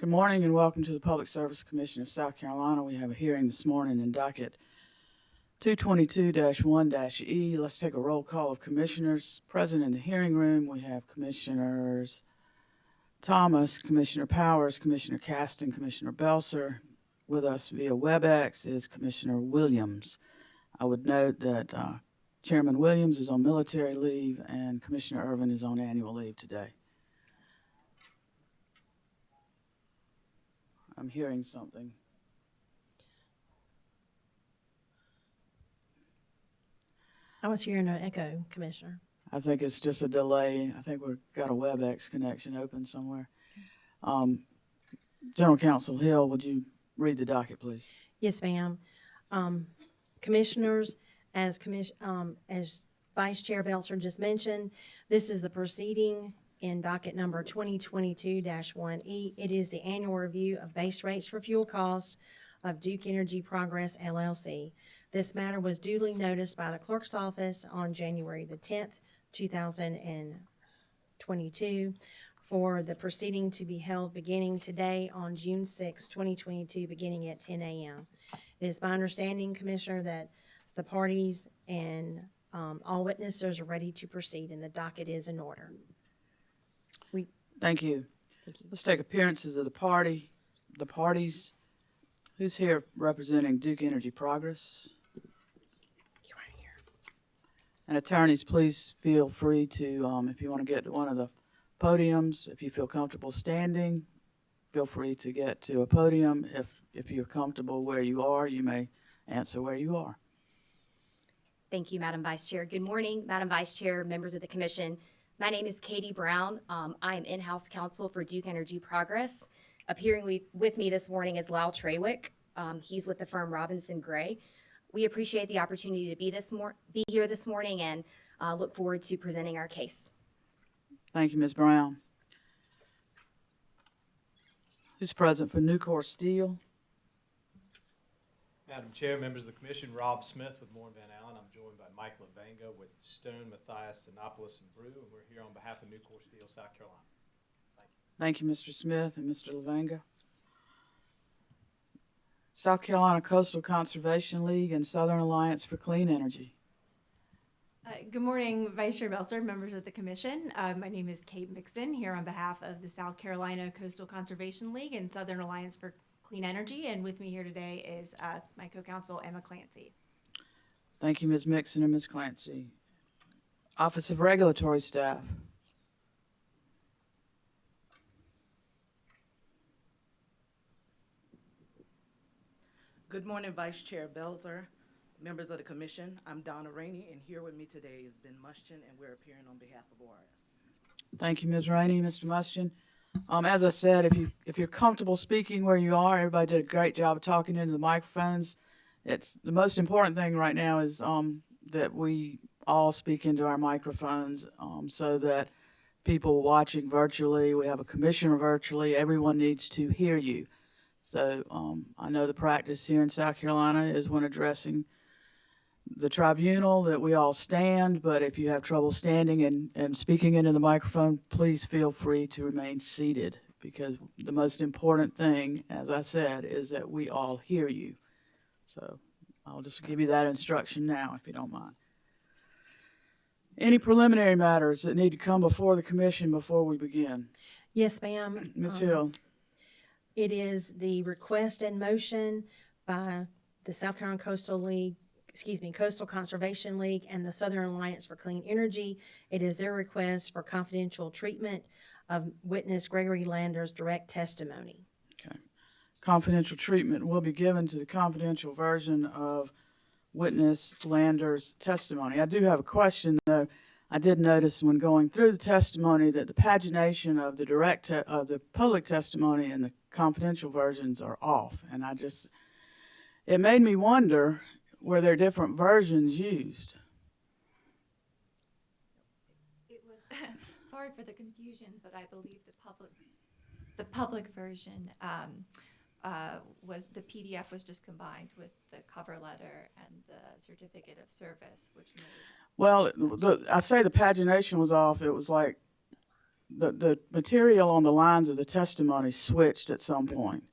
Good morning and welcome to the Public Service Commission of South Carolina. We have a hearing this morning in docket 222-1-E. Let's take a roll call of commissioners. Present in the hearing room, we have Commissioners Thomas, Commissioner Powers, Commissioner Caston, Commissioner Belser. With us via WebEx is Commissioner Williams. I would note that Chairman Williams is on military leave and Commissioner Irvin is on annual leave today. I'm hearing something. I was hearing an echo, Commissioner. I think it's just a delay. I think we've got a WebEx connection open somewhere. General Counsel Hill, would you read the docket, please? Yes, ma'am. Commissioners, as Vice Chair Belser just mentioned, this is the proceeding in docket number 2022-1E. It is the annual review of base rates for fuel costs of Duke Energy Progress, LLC. This matter was duly noticed by the clerk's office on January the 10th, 2022, for the proceeding to be held beginning today on June 6, 2022, beginning at 10 a.m. It is my understanding, Commissioner, that the parties and all witnesses are ready to proceed, and the docket is in order. Thank you. Thank you. Let's take appearances of the parties. Who's here representing Duke Energy Progress? You're right here. And attorneys, please feel free to, if you want to get to one of the podiums, if you feel comfortable standing, feel free to get to a podium. If you're comfortable where you are, you may answer where you are. Thank you, Madam Vice Chair. Good morning, Madam Vice Chair, members of the Commission. My name is Katie Brown. I am in-house counsel for Duke Energy Progress. Appearing with me this morning is Lyle Trawick. He's with the firm Robinson Gray. We appreciate the opportunity to be here this morning and look forward to presenting our case. Thank you, Ms. Brown. Who's present for Nucor Steel? Madam Chair, members of the Commission, Rob Smith with Moore & Van Allen. I'm joined by Mike Levanga with Stone, Matthias, Sinopolis, and Brew, and we're here on behalf of Nucor Steel, South Carolina. Thank you, Mr. Smith and Mr. Levanga. South Carolina Coastal Conservation League and Southern Alliance for Clean Energy. Good morning, Vice Chair Belser, members of the Commission. My name is Kate Mixon, here on behalf of the South Carolina Coastal Conservation League and Southern Alliance for Clean Energy, and with me here today is my co-counsel, Emma Clancy. Thank you, Ms. Mixon and Ms. Clancy. Office of Regulatory Staff. Good morning, Vice Chair Belser, members of the Commission. I'm Donna Rainey, and here with me today is Ben Muschin, and we're appearing on behalf of ORS. Thank you, Ms. Rainey, Mr. Muschin. As I said, if you're comfortable speaking where you are, everybody did a great job of talking into the microphones. It's the most important thing right now is that we all speak into our microphones so that people watching virtually, we have a commissioner virtually, everyone needs to hear you. So I know the practice here in South Carolina is when addressing the tribunal that we all stand, but if you have trouble standing and speaking into the microphone, please feel free to remain seated, because the most important thing, as I said, is that we all hear you. So I'll just give you that instruction now, if you don't mind. Any preliminary matters that need to come before the Commission before we begin? Yes, ma'am. Ms. Hill. It is the request and motion by the South Carolina Coastal Conservation League and the Southern Alliance for Clean Energy. It is their request for confidential treatment of witness Gregory Lander's direct testimony. Okay. Confidential treatment will be given to the confidential version of witness Lander's testimony. I do have a question, though. I did notice when going through the testimony that the pagination of the of the public testimony and the confidential versions are off, and it made me wonder, were there different versions used? It was sorry for the confusion, but I believe the public version was the PDF was just combined with the cover letter and the certificate of service, which made. Well, I say the pagination was off. It was like the material on the lines of the testimony switched at some point.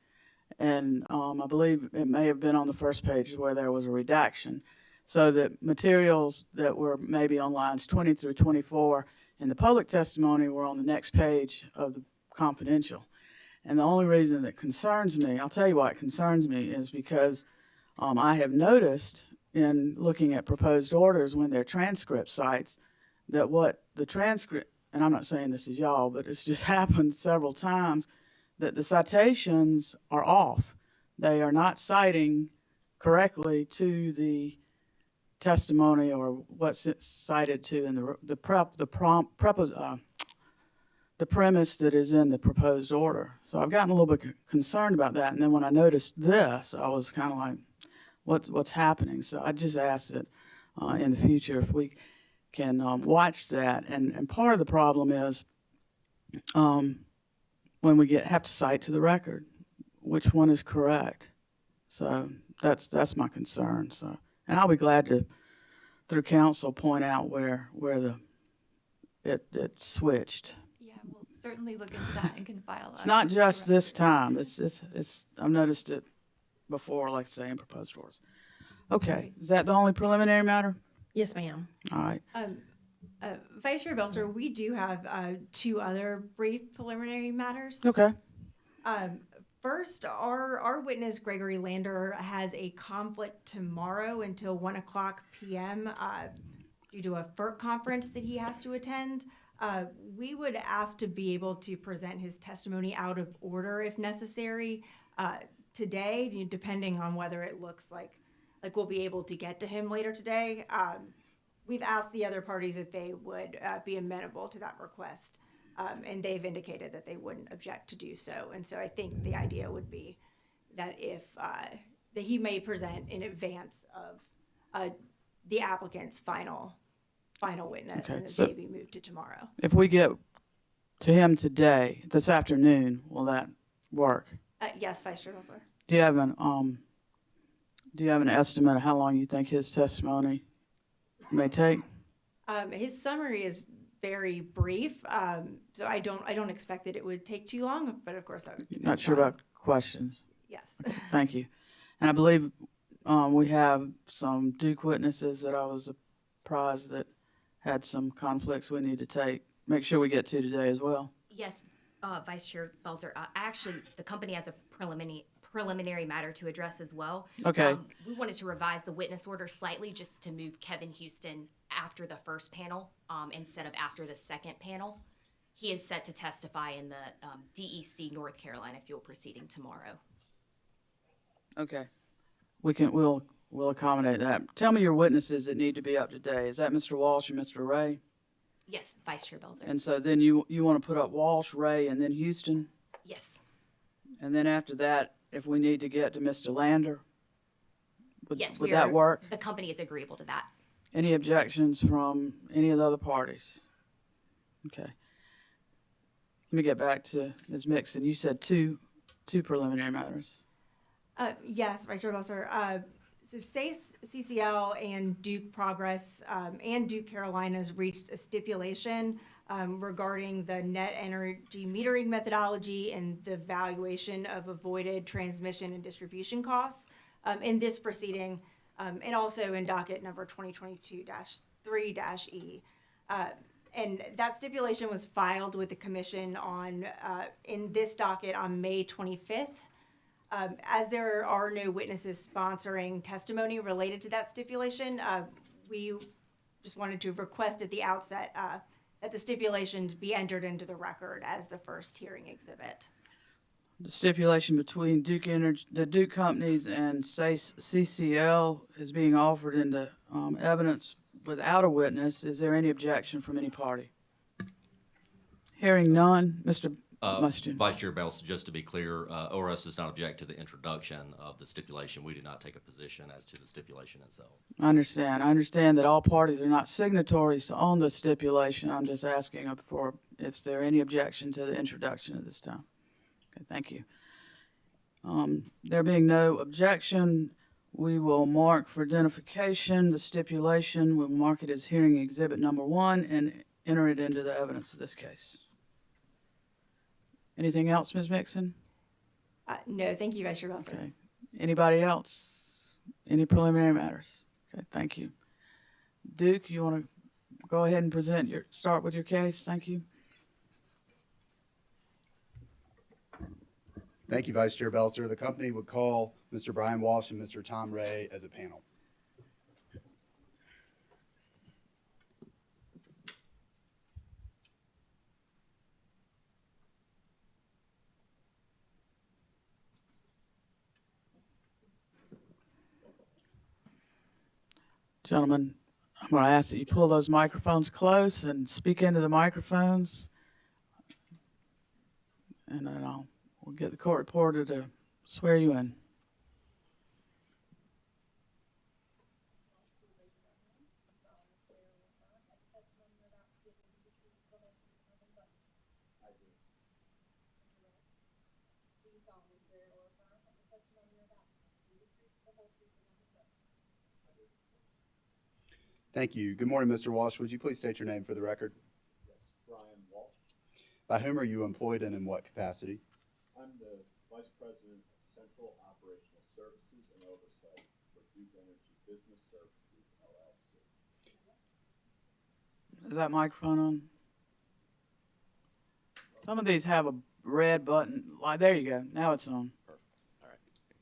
And I believe it may have been on the first page where there was a redaction. So that materials that were maybe on lines 20 through 24 in the public testimony were on the next page of the confidential. And the only reason that concerns me, I'll tell you why it concerns me, is because I have noticed in looking at proposed orders when they're transcript sites that what the transcript, and I'm not saying this is y'all, but it's just happened several times, that the citations are off. They are not citing correctly to the testimony or what's it cited to in the premise that is in the proposed order. So I've gotten a little bit concerned about that. And then when I noticed this, I was kind of like, what's happening? So I just ask that in the future if we can watch that. And part of the problem is when we have to cite to the record which one is correct. So that's my concern. So, and I'll be glad to, through counsel, point out where it switched. Yeah, we'll certainly look into that and can file. It's not just this time. It's I've noticed it before, like I say, in proposed orders. Okay, is that the only preliminary matter? Yes, ma'am. All right. Vice Chair Belzer, we do have two other brief preliminary matters. Okay. First, our witness, Gregory Lander, has a conflict tomorrow until 1:00 p.m. Due to a FERC conference that he has to attend. We would ask to be able to present his testimony out of order if necessary today, depending on whether it looks like we'll be able to get to him later today. We've asked the other parties if they would be amenable to that request. And they've indicated that they wouldn't object to do so. And so I think the idea would be that if that he may present in advance of the applicant's final witness, Okay, and that so they be moved to tomorrow. If we get to him today, this afternoon, will that work? Yes, Vice Chair Belzer. Do you have an estimate of how long you think his testimony may take? His summary is very brief, so I don't expect that it would take too long. But of course, that would depend Not sure on- about questions. Yes. Thank you. And I believe we have some Duke witnesses that I was surprised that had some conflicts we need to make sure we get to today as well. Yes, Vice Chair Belzer. Actually, the company has a preliminary matter to address as well. Okay. We wanted to revise the witness order slightly just to move Kevin Houston after the first panel instead of after the second panel. He is set to testify in the DEC North Carolina fuel proceeding tomorrow. Okay. We'll accommodate that. Tell me your witnesses that need to be up to date. Is that Mr. Walsh and Mr. Ray? Yes, Vice Chair Belzer. And so then you want to put up Walsh, Ray, and then Houston? Yes. And then after that, if we need to get to Mr. Lander, would that work? The company is agreeable to that. Any objections from any of the other parties? Okay. Let me get back to Ms. Mixon. You said two preliminary matters. Yes, Vice Chair Belzer. So SACE, CCL, and Duke Progress and Duke Carolinas reached a stipulation regarding the net energy metering methodology and the valuation of avoided transmission and distribution costs in this proceeding, and also in docket number 2022-3-E. And that stipulation was filed with the commission in this docket on May 25th. As there are no witnesses sponsoring testimony related to that stipulation, we just wanted to request at the outset that the stipulation be entered into the record as the first hearing exhibit. The stipulation between the Duke companies and SACE CCL is being offered into evidence without a witness. Is there any objection from any party? Hearing none, Mr. Mustian. Vice Chair Belzer, just to be clear, ORS does not object to the introduction of the stipulation. We do not take a position as to the stipulation itself. I understand that all parties are not signatories to own the stipulation. I'm just asking for if there any objection to the introduction at this time. Okay, thank you. There being no objection, we will mark for identification the stipulation. We'll mark it as hearing exhibit number 1 and enter it into the evidence of this case. Anything else, Ms. Mixon? No, thank you, Vice Chair Belzer. Okay. Anybody else? Any preliminary matters? Okay, thank you. Duke, you want to go ahead and start with your case? Thank you. Thank you, Vice Chair Belzer. The company would call Mr. Brian Walsh and Mr. Tom Ray as a panel. Gentlemen, I'm going to ask that you pull those microphones close and speak into the microphones. And then we'll get the court reporter to swear you in. Thank you. Good morning, Mr. Walsh. Would you please state your name for the record? Yes, Brian Walsh. By whom are you employed and in what capacity? I'm the Vice President of Central Operational Services and Oversight for Duke Energy Business Services, LLC. Is that microphone on? Some of these have a red button. Like, there you go. Now it's on.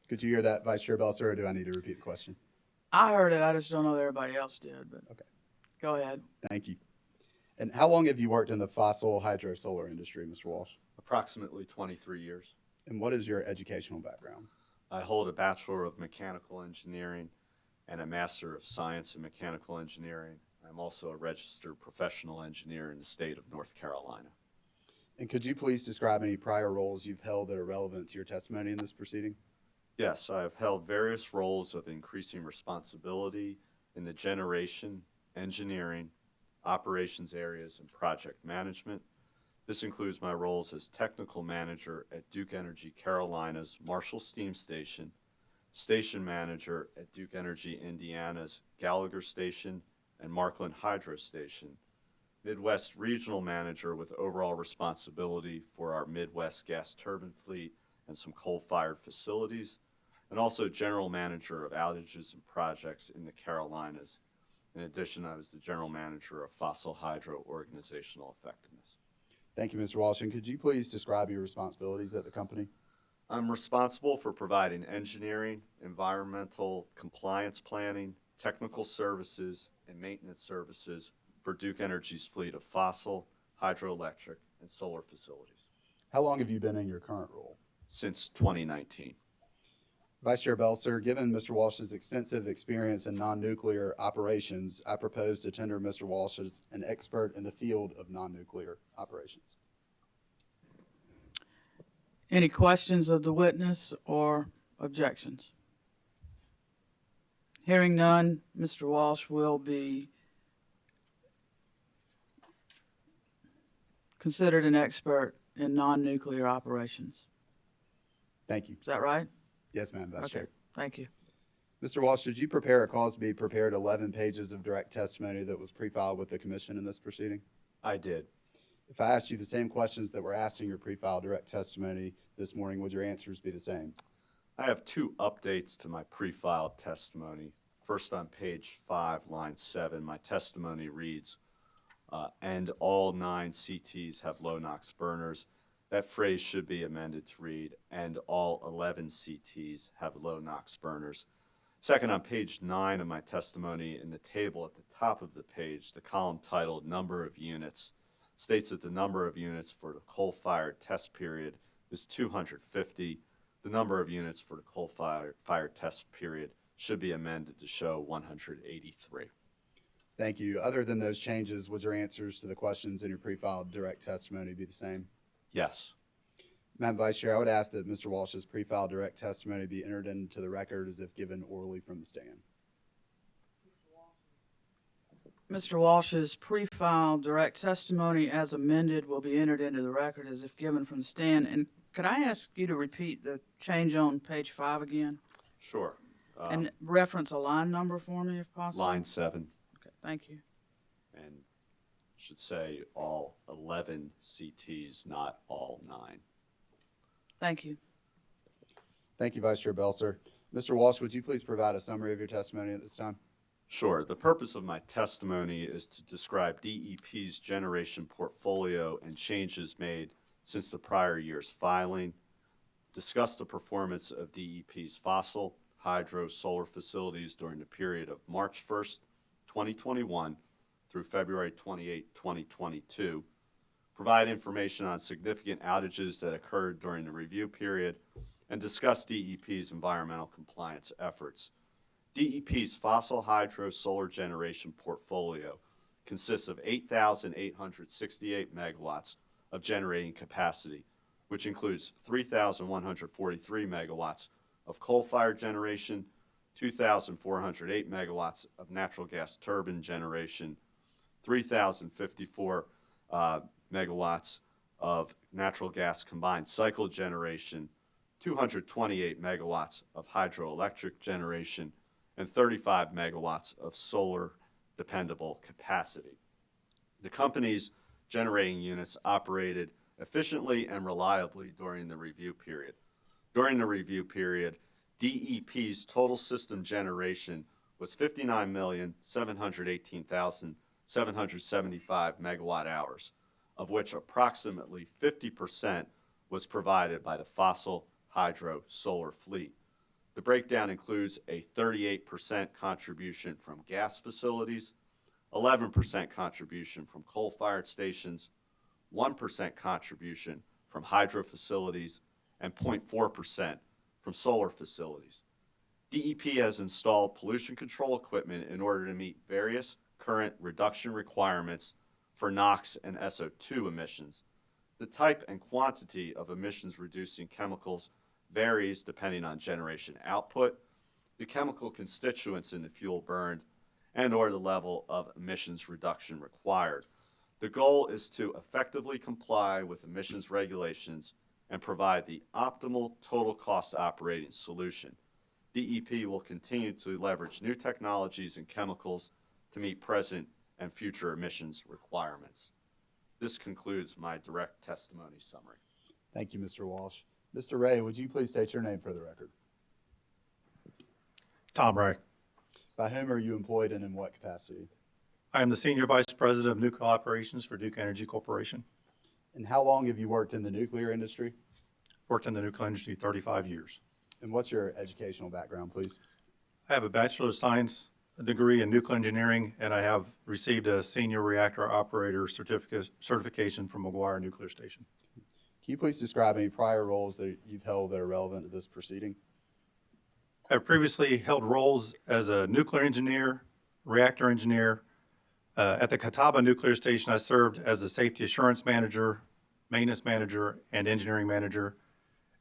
Could you hear that, Vice Chair Belzer, or do I need to repeat the question? I heard it. I just don't know that everybody else did. But Okay. Go ahead. Thank you. And how long have you worked in the fossil hydro solar industry, Mr. Walsh? Approximately 23 years. And what is your educational background? I hold a Bachelor of Mechanical Engineering and a Master of Science in Mechanical Engineering. I'm also a registered professional engineer in the state of North Carolina. And could you please describe any prior roles you've held that are relevant to your testimony in this proceeding? Yes, I have held various roles of increasing responsibility in the generation, engineering, operations areas, and project management. This includes my roles as technical manager at Duke Energy Carolina's Marshall Steam Station, station manager at Duke Energy Indiana's Gallagher Station and Markland Hydro Station, Midwest Regional Manager with overall responsibility for our Midwest gas turbine fleet and some coal-fired facilities, and also General Manager of outages and projects in the Carolinas. In addition, I was the General Manager of Fossil Hydro Organizational Effectiveness. Thank you, Mr. Walsh. And could you please describe your responsibilities at the company? I'm responsible for providing engineering, environmental compliance planning, technical services, and maintenance services for Duke Energy's fleet of fossil, hydroelectric, and solar facilities. How long have you been in your current role? Since 2019. Vice Chair Belzer, given Mr. Walsh's extensive experience in non-nuclear operations, I propose to tender Mr. Walsh as an expert in the field of non-nuclear operations. Any questions of the witness or objections? Hearing none, Mr. Walsh will be considered an expert in non-nuclear operations. Thank you. Is that right? Yes, ma'am, Vice Chair. Thank you. Mr. Walsh, did you prepare a cause to be prepared 11 pages of direct testimony that was pre-filed with the commission in this proceeding? I did. If I asked you the same questions that were asked in your pre-filed direct testimony this morning, would your answers be the same? I have two updates to my pre-filed testimony. First, on page 5, line 7, my testimony reads, and all 9 CTs have low NOx burners. That phrase should be amended to read, and all 11 CTs have low NOx burners. Second, on page 9 of my testimony, in the table at the top of the page, the column titled Number of Units states that the number of units for the coal-fired test period is 250. The number of units for the coal-fired test period should be amended to show 183. Thank you. Other than those changes, would your answers to the questions in your pre-filed direct testimony be the same? Yes. Madam Vice Chair, I would ask that Mr. Walsh's pre-filed direct testimony be entered into the record as if given orally from the stand. Mr. Walsh's pre-filed direct testimony as amended will be entered into the record as if given from the stand. And could I ask you to repeat the change on page 5 again? Sure. And reference a line number for me if possible? Line 7. Okay, thank you. And should say all 11 CTs, not all 9. Thank you. Thank you, Vice Chair Belser. Mr. Walsh, would you please provide a summary of your testimony at this time? Sure. The purpose of my testimony is to describe DEP's generation portfolio and changes made since the prior year's filing, discuss the performance of DEP's fossil, hydro, solar facilities during the period of March 1st, 2021 through February 28, 2022, provide information on significant outages that occurred during the review period, and discuss DEP's environmental compliance efforts. DEP's fossil hydro solar generation portfolio consists of 8,868 megawatts of generating capacity, which includes 3,143 megawatts of coal-fired generation, 2,408 megawatts of natural gas turbine generation, 3,054 megawatts of natural gas combined cycle generation, 228 megawatts of hydroelectric generation, and 35 megawatts of solar dependable capacity. The company's generating units operated efficiently and reliably during the review period. During the review period, DEP's total system generation was 59,718,775 megawatt hours, of which approximately 50% was provided by the fossil hydro solar fleet. The breakdown includes a 38% contribution from gas facilities, 11% contribution from coal-fired stations, 1% contribution from hydro facilities, and 0.4% from solar facilities. DEP has installed pollution control equipment in order to meet various current reduction requirements for NOx and SO2 emissions. The type and quantity of emissions-reducing chemicals varies depending on generation output, the chemical constituents in the fuel burned, and or the level of emissions reduction required. The goal is to effectively comply with emissions regulations and provide the optimal total cost operating solution. DEP will continue to leverage new technologies and chemicals to meet present and future emissions requirements. This concludes my direct testimony summary. Thank you, Mr. Walsh. Mr. Ray, would you please state your name for the record? Tom Ray. By whom are you employed and in what capacity? I am the Senior Vice President of Nuclear Operations for Duke Energy Corporation. And how long have you worked in the nuclear industry? Worked in the nuclear industry 35 years. And what's your educational background, please? I have a Bachelor of Science degree in nuclear engineering, and I have received a Senior Reactor Operator certification from McGuire Nuclear Station. Can you please describe any prior roles that you've held that are relevant to this proceeding? I have previously held roles as a nuclear engineer, reactor engineer. At the Catawba Nuclear Station, I served as the Safety Assurance Manager, Maintenance Manager, and Engineering Manager.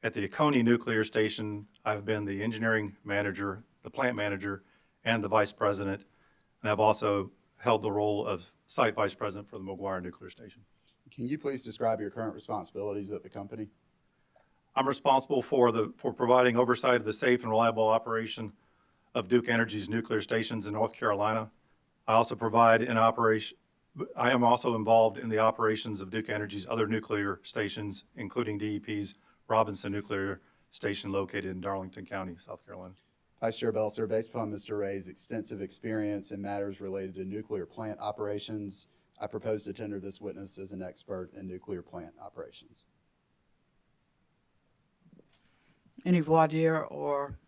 At the Oconee Nuclear Station, I've been the Engineering Manager, the Plant Manager, and the Vice President, and I've also held the role of Site Vice President for the McGuire Nuclear Station. Can you please describe your current responsibilities at the company? I'm responsible for providing oversight of the safe and reliable operation of Duke Energy's nuclear stations in North Carolina. I am also involved in the operations of Duke Energy's other nuclear stations, including DEP's Robinson Nuclear Station located in Darlington County, South Carolina. Vice Chair Belser, based upon Mr. Ray's extensive experience in matters related to nuclear plant operations, I propose to tender this witness as an expert in nuclear plant operations. Any voir dire or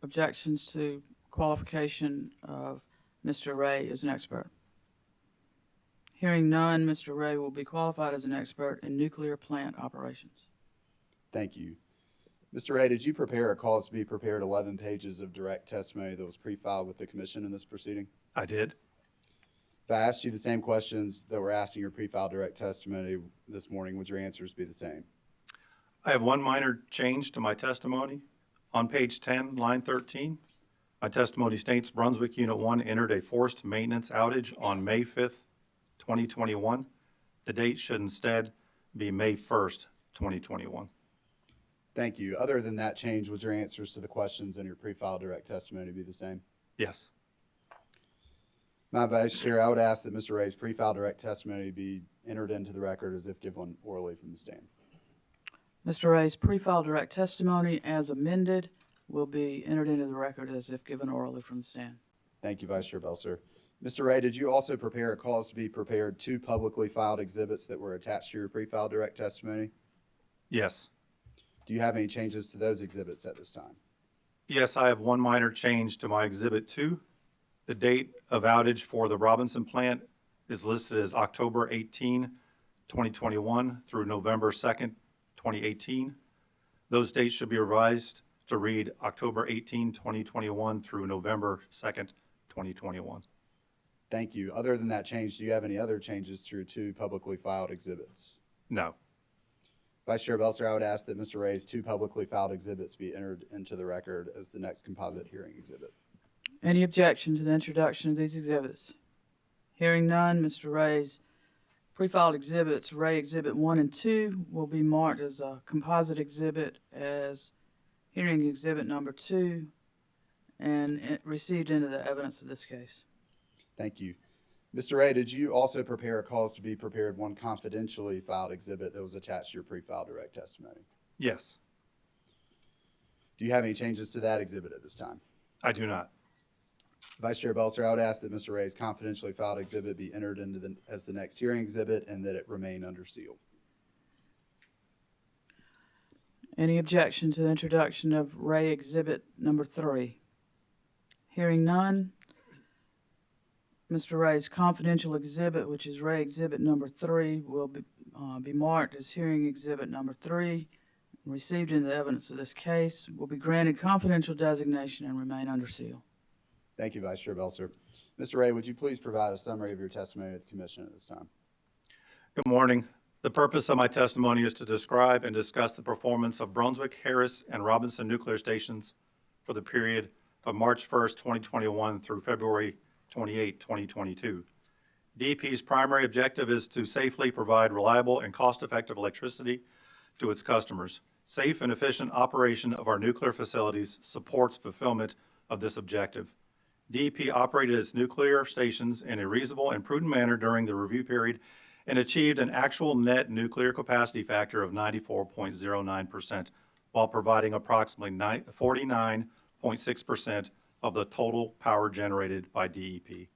objections to qualification of Mr. Ray as an expert? Hearing none, Mr. Ray will be qualified as an expert in nuclear plant operations. Thank you. Mr. Ray, did you prepare or cause to be prepared 11 pages of direct testimony that was pre-filed with the commission in this proceeding? I did. If I asked you the same questions that were asked in your pre-filed direct testimony this morning, would your answers be the same? I have one minor change to my testimony. On page 10, line 13, my testimony states Brunswick Unit 1 entered a forced maintenance outage on May 5th, 2021. The date should instead be May 1st, 2021. Thank you. Other than that change, would your answers to the questions in your pre-filed direct testimony be the same? Yes. My Vice Chair, I would ask that Mr. Ray's pre-filed direct testimony be entered into the record as if given orally from the stand. Mr. Ray's pre-file direct testimony as amended will be entered into the record as if given orally from the stand. Thank you, Vice Chair Belser. Mr. Ray, did you also prepare a cause to be prepared two publicly filed exhibits that were attached to your pre-file direct testimony? Yes. Do you have any changes to those exhibits at this time? Yes, I have one minor change to my Exhibit 2. The date of outage for the Robinson plant is listed as October 18, 2021 through November 2nd, 2018. Those dates should be revised to read October 18, 2021 through November 2nd, 2021. Thank you. Other than that change, do you have any other changes to your two publicly filed exhibits? No. Vice Chair Belser, I would ask that Mr. Ray's two publicly filed exhibits be entered into the record as the next composite hearing exhibit. Any objection to the introduction of these exhibits? Hearing none, Mr. Ray's pre-filed exhibits, Ray Exhibit 1 and 2, will be marked as a composite exhibit as hearing exhibit number 2 and received into the evidence of this case. Thank you. Mr. Ray, did you also prepare a cause to be prepared one confidentially filed exhibit that was attached to your pre-filed direct testimony? Yes. Do you have any changes to that exhibit at this time? I do not. Vice Chair Belser, I would ask that Mr. Ray's confidentially filed exhibit be entered into as the next hearing exhibit and that it remain under seal. Any objection to the introduction of Ray Exhibit number 3? Hearing none, Mr. Ray's confidential exhibit, which is Ray Exhibit number 3, will be marked as hearing exhibit number 3, received into the evidence of this case, will be granted confidential designation and remain under seal. Thank you, Vice Chair Belser. Mr. Ray, would you please provide a summary of your testimony to the Commission at this time? Good morning. The purpose of my testimony is to describe and discuss the performance of Brunswick, Harris, and Robinson nuclear stations for the period of March 1st, 2021 through February 28, 2022. DEP's primary objective is to safely provide reliable and cost-effective electricity to its customers. Safe and efficient operation of our nuclear facilities supports fulfillment of this objective. DEP operated its nuclear stations in a reasonable and prudent manner during the review period and achieved an actual net nuclear capacity factor of 94.09% while providing approximately 49.6% of the total power generated by DEP.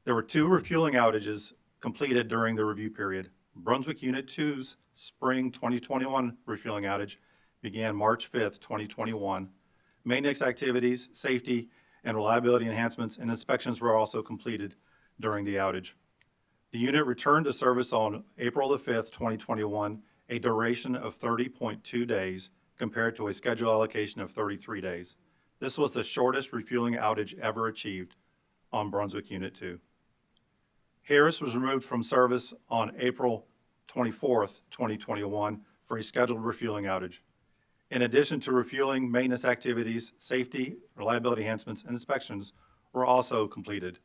There were two refueling outages completed during the review period. Brunswick Unit 2's spring 2021 refueling outage began March 5th, 2021. Maintenance activities, safety, and reliability enhancements and inspections were also completed during the outage. The unit returned to service on April the 5th, 2021, a duration of 30.2 days compared to a schedule allocation of 33 days. This was the shortest refueling outage ever achieved on Brunswick Unit 2. Harris was removed from service on April 24th, 2021 for a scheduled refueling outage. In addition to refueling, maintenance activities, safety, reliability enhancements, and inspections were also completed.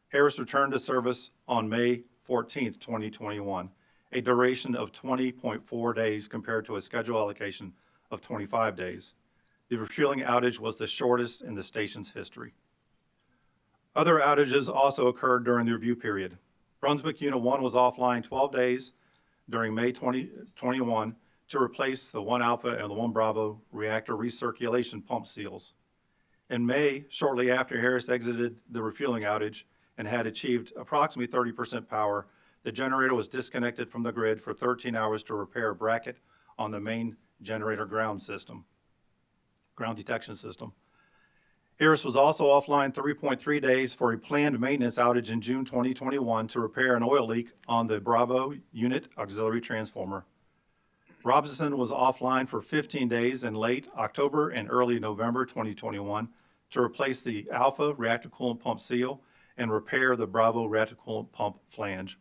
Harris returned to service on May 14th, 2021, a duration of 20.4 days compared to a schedule allocation of 25 days. The refueling outage was the shortest in the station's history. Other outages also occurred during the review period. Brunswick Unit 1 was offline 12 days during May 2021 to replace the 1 Alpha and the 1 Bravo reactor recirculation pump seals. In May, shortly after Harris exited the refueling outage and had achieved approximately 30% power, the generator was disconnected from the grid for 13 hours to repair a bracket on the main generator ground detection system. Harris was also offline 3.3 days for a planned maintenance outage in June 2021 to repair an oil leak on the Bravo unit auxiliary transformer. Robinson was offline for 15 days in late October and early November 2021 to replace the Alpha reactor coolant pump seal and repair the Bravo reactor coolant pump flange.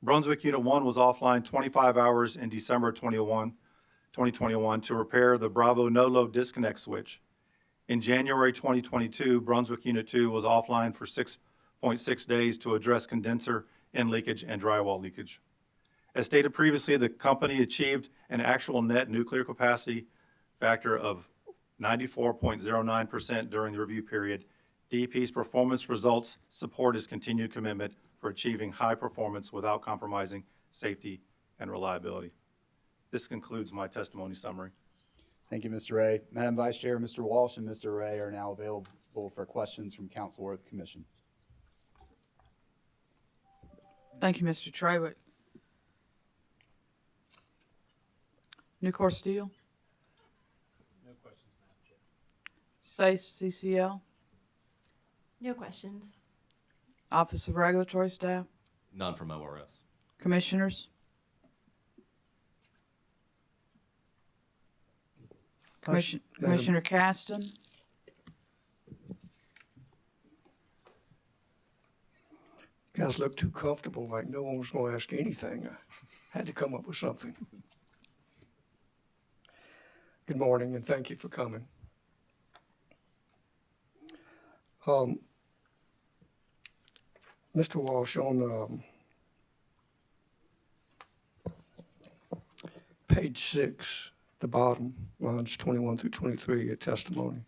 Brunswick Unit 1 was offline 25 hours in December 2021 to repair the Bravo no-load disconnect switch. In January 2022, Brunswick Unit 2 was offline for 6.6 days to address condenser end leakage and drywall leakage. As stated previously, the company achieved an actual net nuclear capacity factor of 94.09% during the review period. DEP's performance results support its continued commitment for achieving high performance without compromising safety and reliability. This concludes my testimony summary. Thank you, Mr. Ray. Madam Vice Chair, Mr. Walsh and Mr. Ray are now available for questions from council or the commission. Thank you, Mr. Trawick. Nucor Steel, No questions, Madam Chair. SACE CCL, No questions. Office of Regulatory Staff, None from ORS. Commissioners. Commissioner Caston, Guys look too comfortable, like no one was going to ask anything. I had to come up with something. Good morning, and thank you for coming. Mr. Walsh, on page 6, the bottom, lines 21 through 23, your testimony,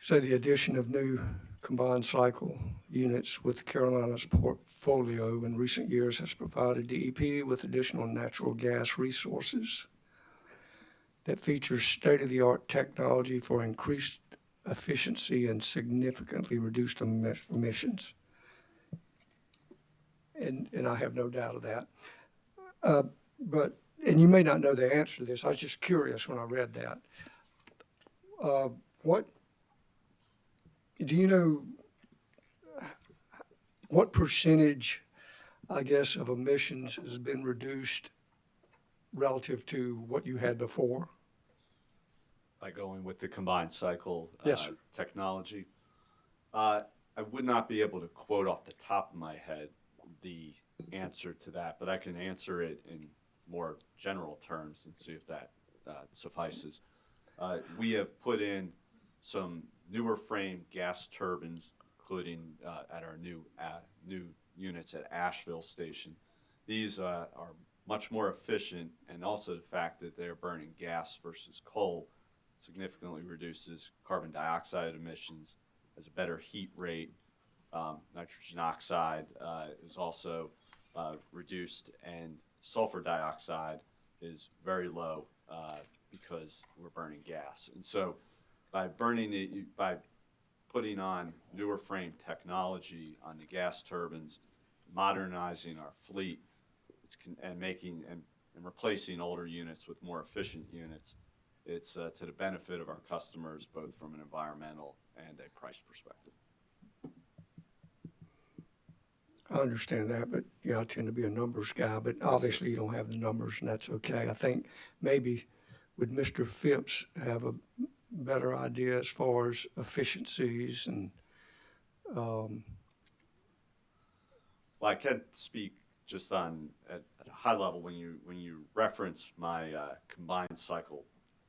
say the addition of new combined cycle units with Carolina's portfolio in recent years has provided DEP with additional natural gas resources that features state-of-the-art technology for increased efficiency and significantly reduced emissions. And I have no doubt of that. And you may not know the answer to this. I was just curious when I read that. What do you know? What percentage, I guess, of emissions has been reduced relative to what you had before? By going with the combined cycle Yes, sir. technology. I would not be able to quote off the top of my head the answer to that, but I can answer it in more general terms and see if that suffices. We have put in some newer frame gas turbines, including at our new units at Asheville Station. These are much more efficient, and also the fact that they're burning gas versus coal significantly reduces carbon dioxide emissions, has a better heat rate. Nitrogen oxide is also reduced, and sulfur dioxide is very low because we're burning gas. And so by putting on newer frame technology on the gas turbines, modernizing our fleet, and replacing older units with more efficient units, it's to the benefit of our customers, both from an environmental and a price perspective. I understand that, but yeah, I tend to be a numbers guy, but obviously you don't have the numbers, and that's okay. I think maybe would Mr. Phipps have a better idea as far as efficiencies and Well, I can speak just on at a high level. When you reference my combined cycle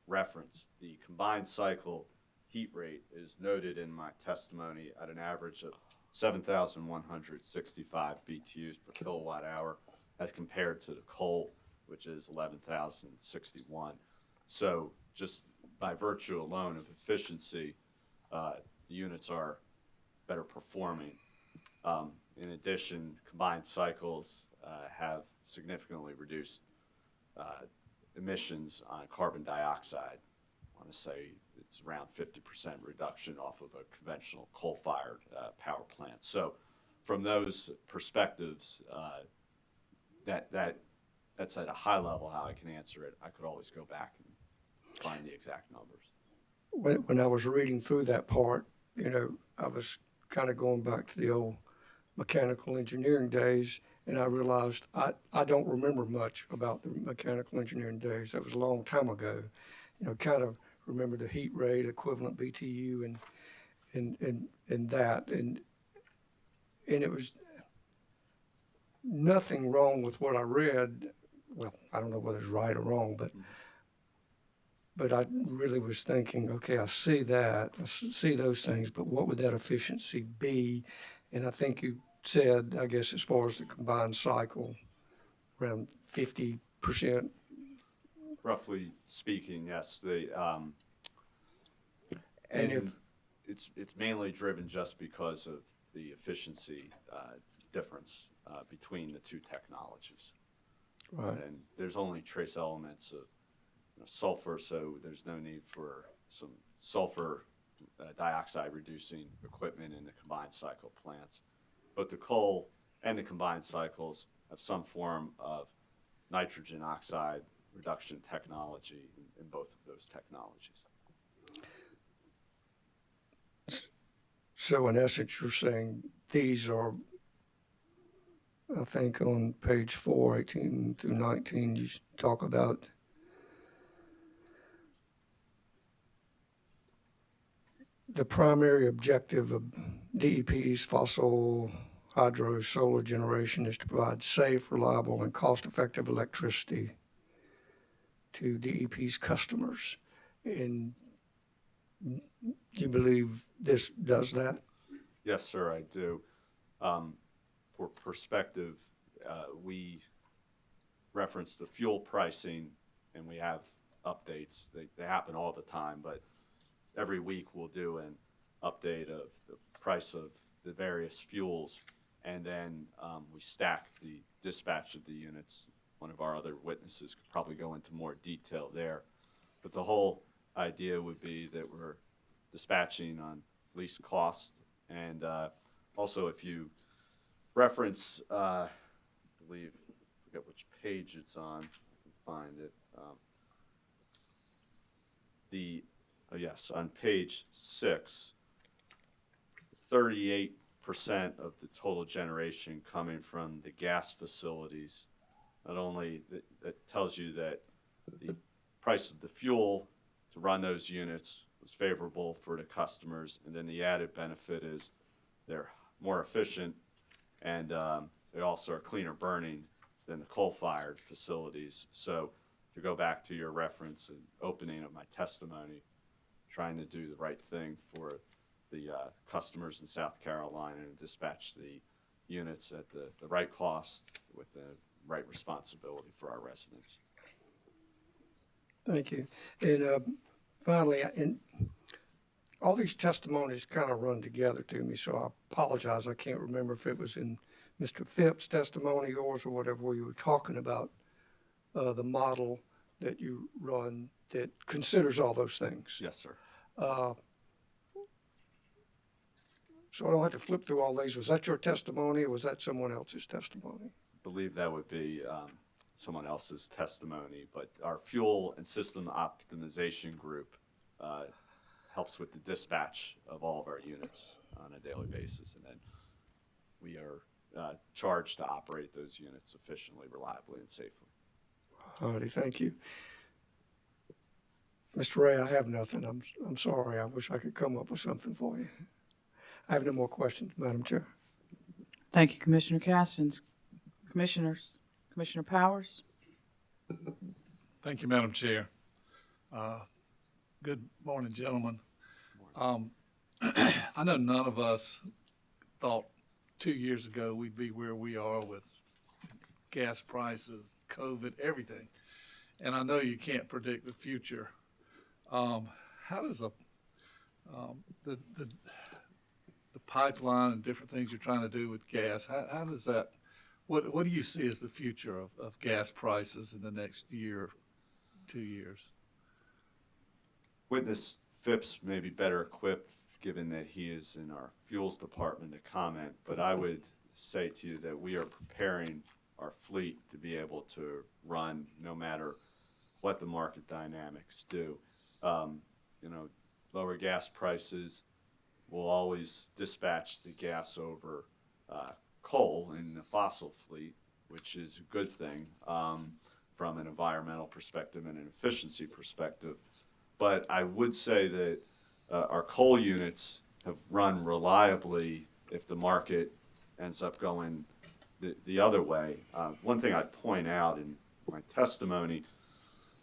reference, the combined cycle heat rate is noted in my testimony at an average of 7,165 BTUs per kilowatt hour, as compared to the coal, which is 11,061. So just by virtue alone of efficiency, the units are better performing. In addition, combined cycles have significantly reduced emissions on carbon dioxide. I want to say it's around 50% reduction off of a conventional coal-fired power plant. So from those perspectives, that's at a high level how I can answer it. I could always go back and find the exact numbers. when I was reading through that part, I was kind of going back to the old mechanical engineering days, and I realized I don't remember much about the mechanical engineering days. That was a long time ago. Kind of remember the heat rate, equivalent BTU, and that, and it was nothing wrong with what I read. Well, I don't know whether it's right or wrong, but I really was thinking, okay, I see that, I see those things, but what would that efficiency be? And I think you said, I guess, as far as the combined cycle, around 50%. Roughly speaking, yes. It's mainly driven just because of the efficiency difference between the two technologies. Right. And there's only trace elements of sulfur, so there's no need for some sulfur dioxide reducing equipment in the combined cycle plants. But the coal and the combined cycles have some form of nitrogen oxide reduction technology in both of those technologies. So in essence, you're saying these are, I think on page 4, 18 through 19, you talk about the primary objective of DEP's fossil hydro solar generation is to provide safe, reliable, and cost-effective electricity to DEP's customers. And do you believe this does that? Yes, sir, I do. For perspective, we reference the fuel pricing, and we have updates. They happen all the time, but every week we'll do an update of the price of the various fuels, and then we stack the dispatch of the units. One of our other witnesses could probably go into more detail there. But the whole idea would be that we're dispatching on least cost. And also, if you reference, I believe, I forget which page it's on, I can find it. Yes, on page 6, 38% of the total generation coming from the gas facilities. Not only that tells you that the price of the fuel to run those units was favorable for the customers, and then the added benefit is they're more efficient, and they also are cleaner burning than the coal-fired facilities. So to go back to your reference and opening of my testimony, trying to do the right thing for the customers in South Carolina and dispatch the units at the right cost with the right responsibility for our residents. Thank you. And finally, and all these testimonies kind of run together to me, so I apologize. I can't remember if it was in Mr. Phipps' testimony, yours, or whatever, where you were talking about the model that you run that considers all those things. Yes, sir. So I don't have to flip through all these. Was that your testimony, or was that someone else's testimony? I believe that would be someone else's testimony, but our fuel and system optimization group helps with the dispatch of all of our units on a daily basis, and then we are charged to operate those units efficiently, reliably, and safely. All righty, thank you. Mr. Ray, I have nothing. I'm sorry. I wish I could come up with something for you. I have no more questions, Madam Chair. Thank you, Commissioner Castens. Commissioners, Commissioner Powers? Thank you, Madam Chair. Good morning, gentlemen. I know none of us thought 2 years ago we'd be where we are with gas prices, COVID, everything. And I know you can't predict the future. How does the pipeline and different things you're trying to do with gas, how does that, what do you see as the future of gas prices in the next year, 2 years? Witness Phipps may be better equipped, given that he is in our fuels department, to comment, but I would say to you that we are preparing our fleet to be able to run no matter what the market dynamics do. Lower gas prices will always dispatch the gas over coal in the fossil fleet, which is a good thing from an environmental perspective and an efficiency perspective. But I would say that our coal units have run reliably if the market ends up going the other way. One thing I'd point out in my testimony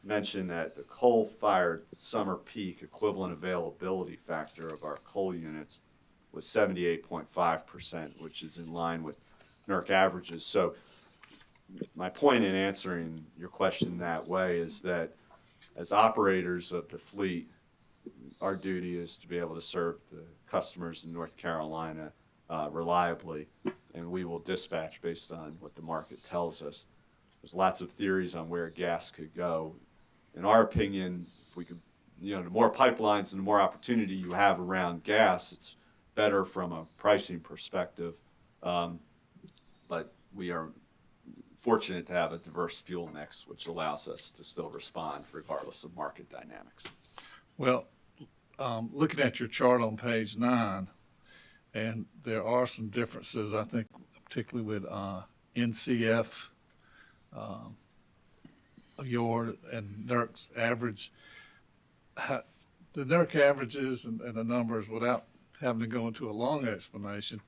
mentioned that the coal-fired summer peak equivalent availability factor of our coal units was 78.5%, which is in line with NERC averages. So my point in answering your question that way is that as operators of the fleet, our duty is to be able to serve the customers in North Carolina reliably, and we will dispatch based on what the market tells us. There's lots of theories on where gas could go. In our opinion, if we could, the more pipelines and the more opportunity you have around gas, it's better from a pricing perspective. But we are fortunate to have a diverse fuel mix, which allows us to still respond regardless of market dynamics. Well, looking at your chart on page 9, and there are some differences, I think, particularly with NCF, your and NERC's average. The NERC averages and the numbers, without having to go into a long explanation,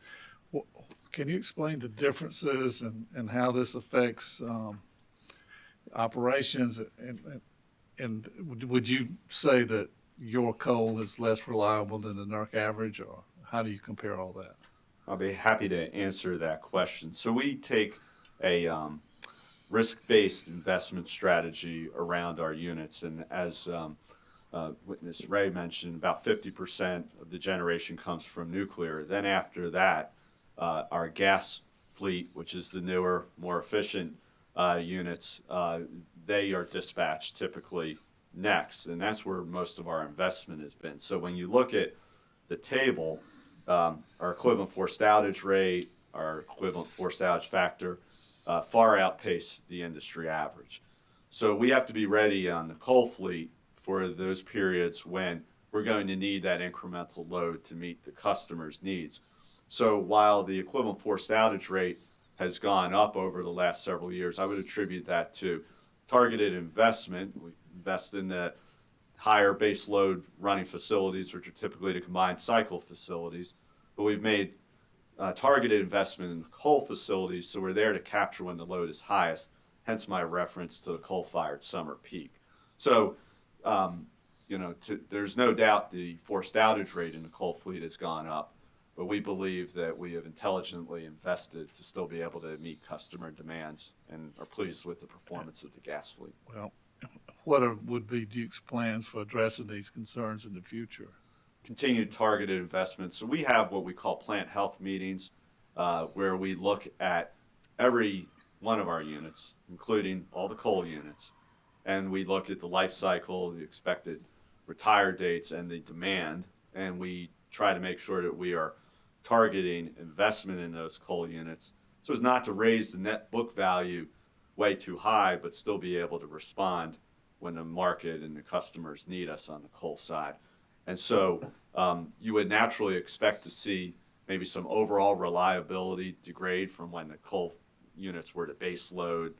can you explain the differences and how this affects operations? And would you say that your coal is less reliable than the NERC average, or how do you compare all that? I'll be happy to answer that question. So we take a risk-based investment strategy around our units, and as Witness Ray mentioned, about 50% of the generation comes from nuclear. Then after that, our gas fleet, which is the newer, more efficient units, they are dispatched typically next, and that's where most of our investment has been. So when you look at the table, our equivalent forced outage rate, our equivalent forced outage factor far outpace the industry average. So we have to be ready on the coal fleet for those periods when we're going to need that incremental load to meet the customer's needs. So while the equivalent forced outage rate has gone up over the last several years, I would attribute that to targeted investment. We invest in the higher base load running facilities, which are typically the combined cycle facilities, but we've made targeted investment in coal facilities, so we're there to capture when the load is highest, hence my reference to the coal-fired summer peak. So, there's no doubt the forced outage rate in the coal fleet has gone up, but we believe that we have intelligently invested to still be able to meet customer demands and are pleased with the performance of the gas fleet. Well, what would be Duke's plans for addressing these concerns in the future? Continued targeted investments. So we have what we call plant health meetings, where we look at every one of our units, including all the coal units, and we look at the life cycle, the expected retire dates, and the demand, and we try to make sure that we are targeting investment in those coal units so as not to raise the net book value way too high, but still be able to respond when the market and the customers need us on the coal side. And so you would naturally expect to see maybe some overall reliability degrade from when the coal units were the base load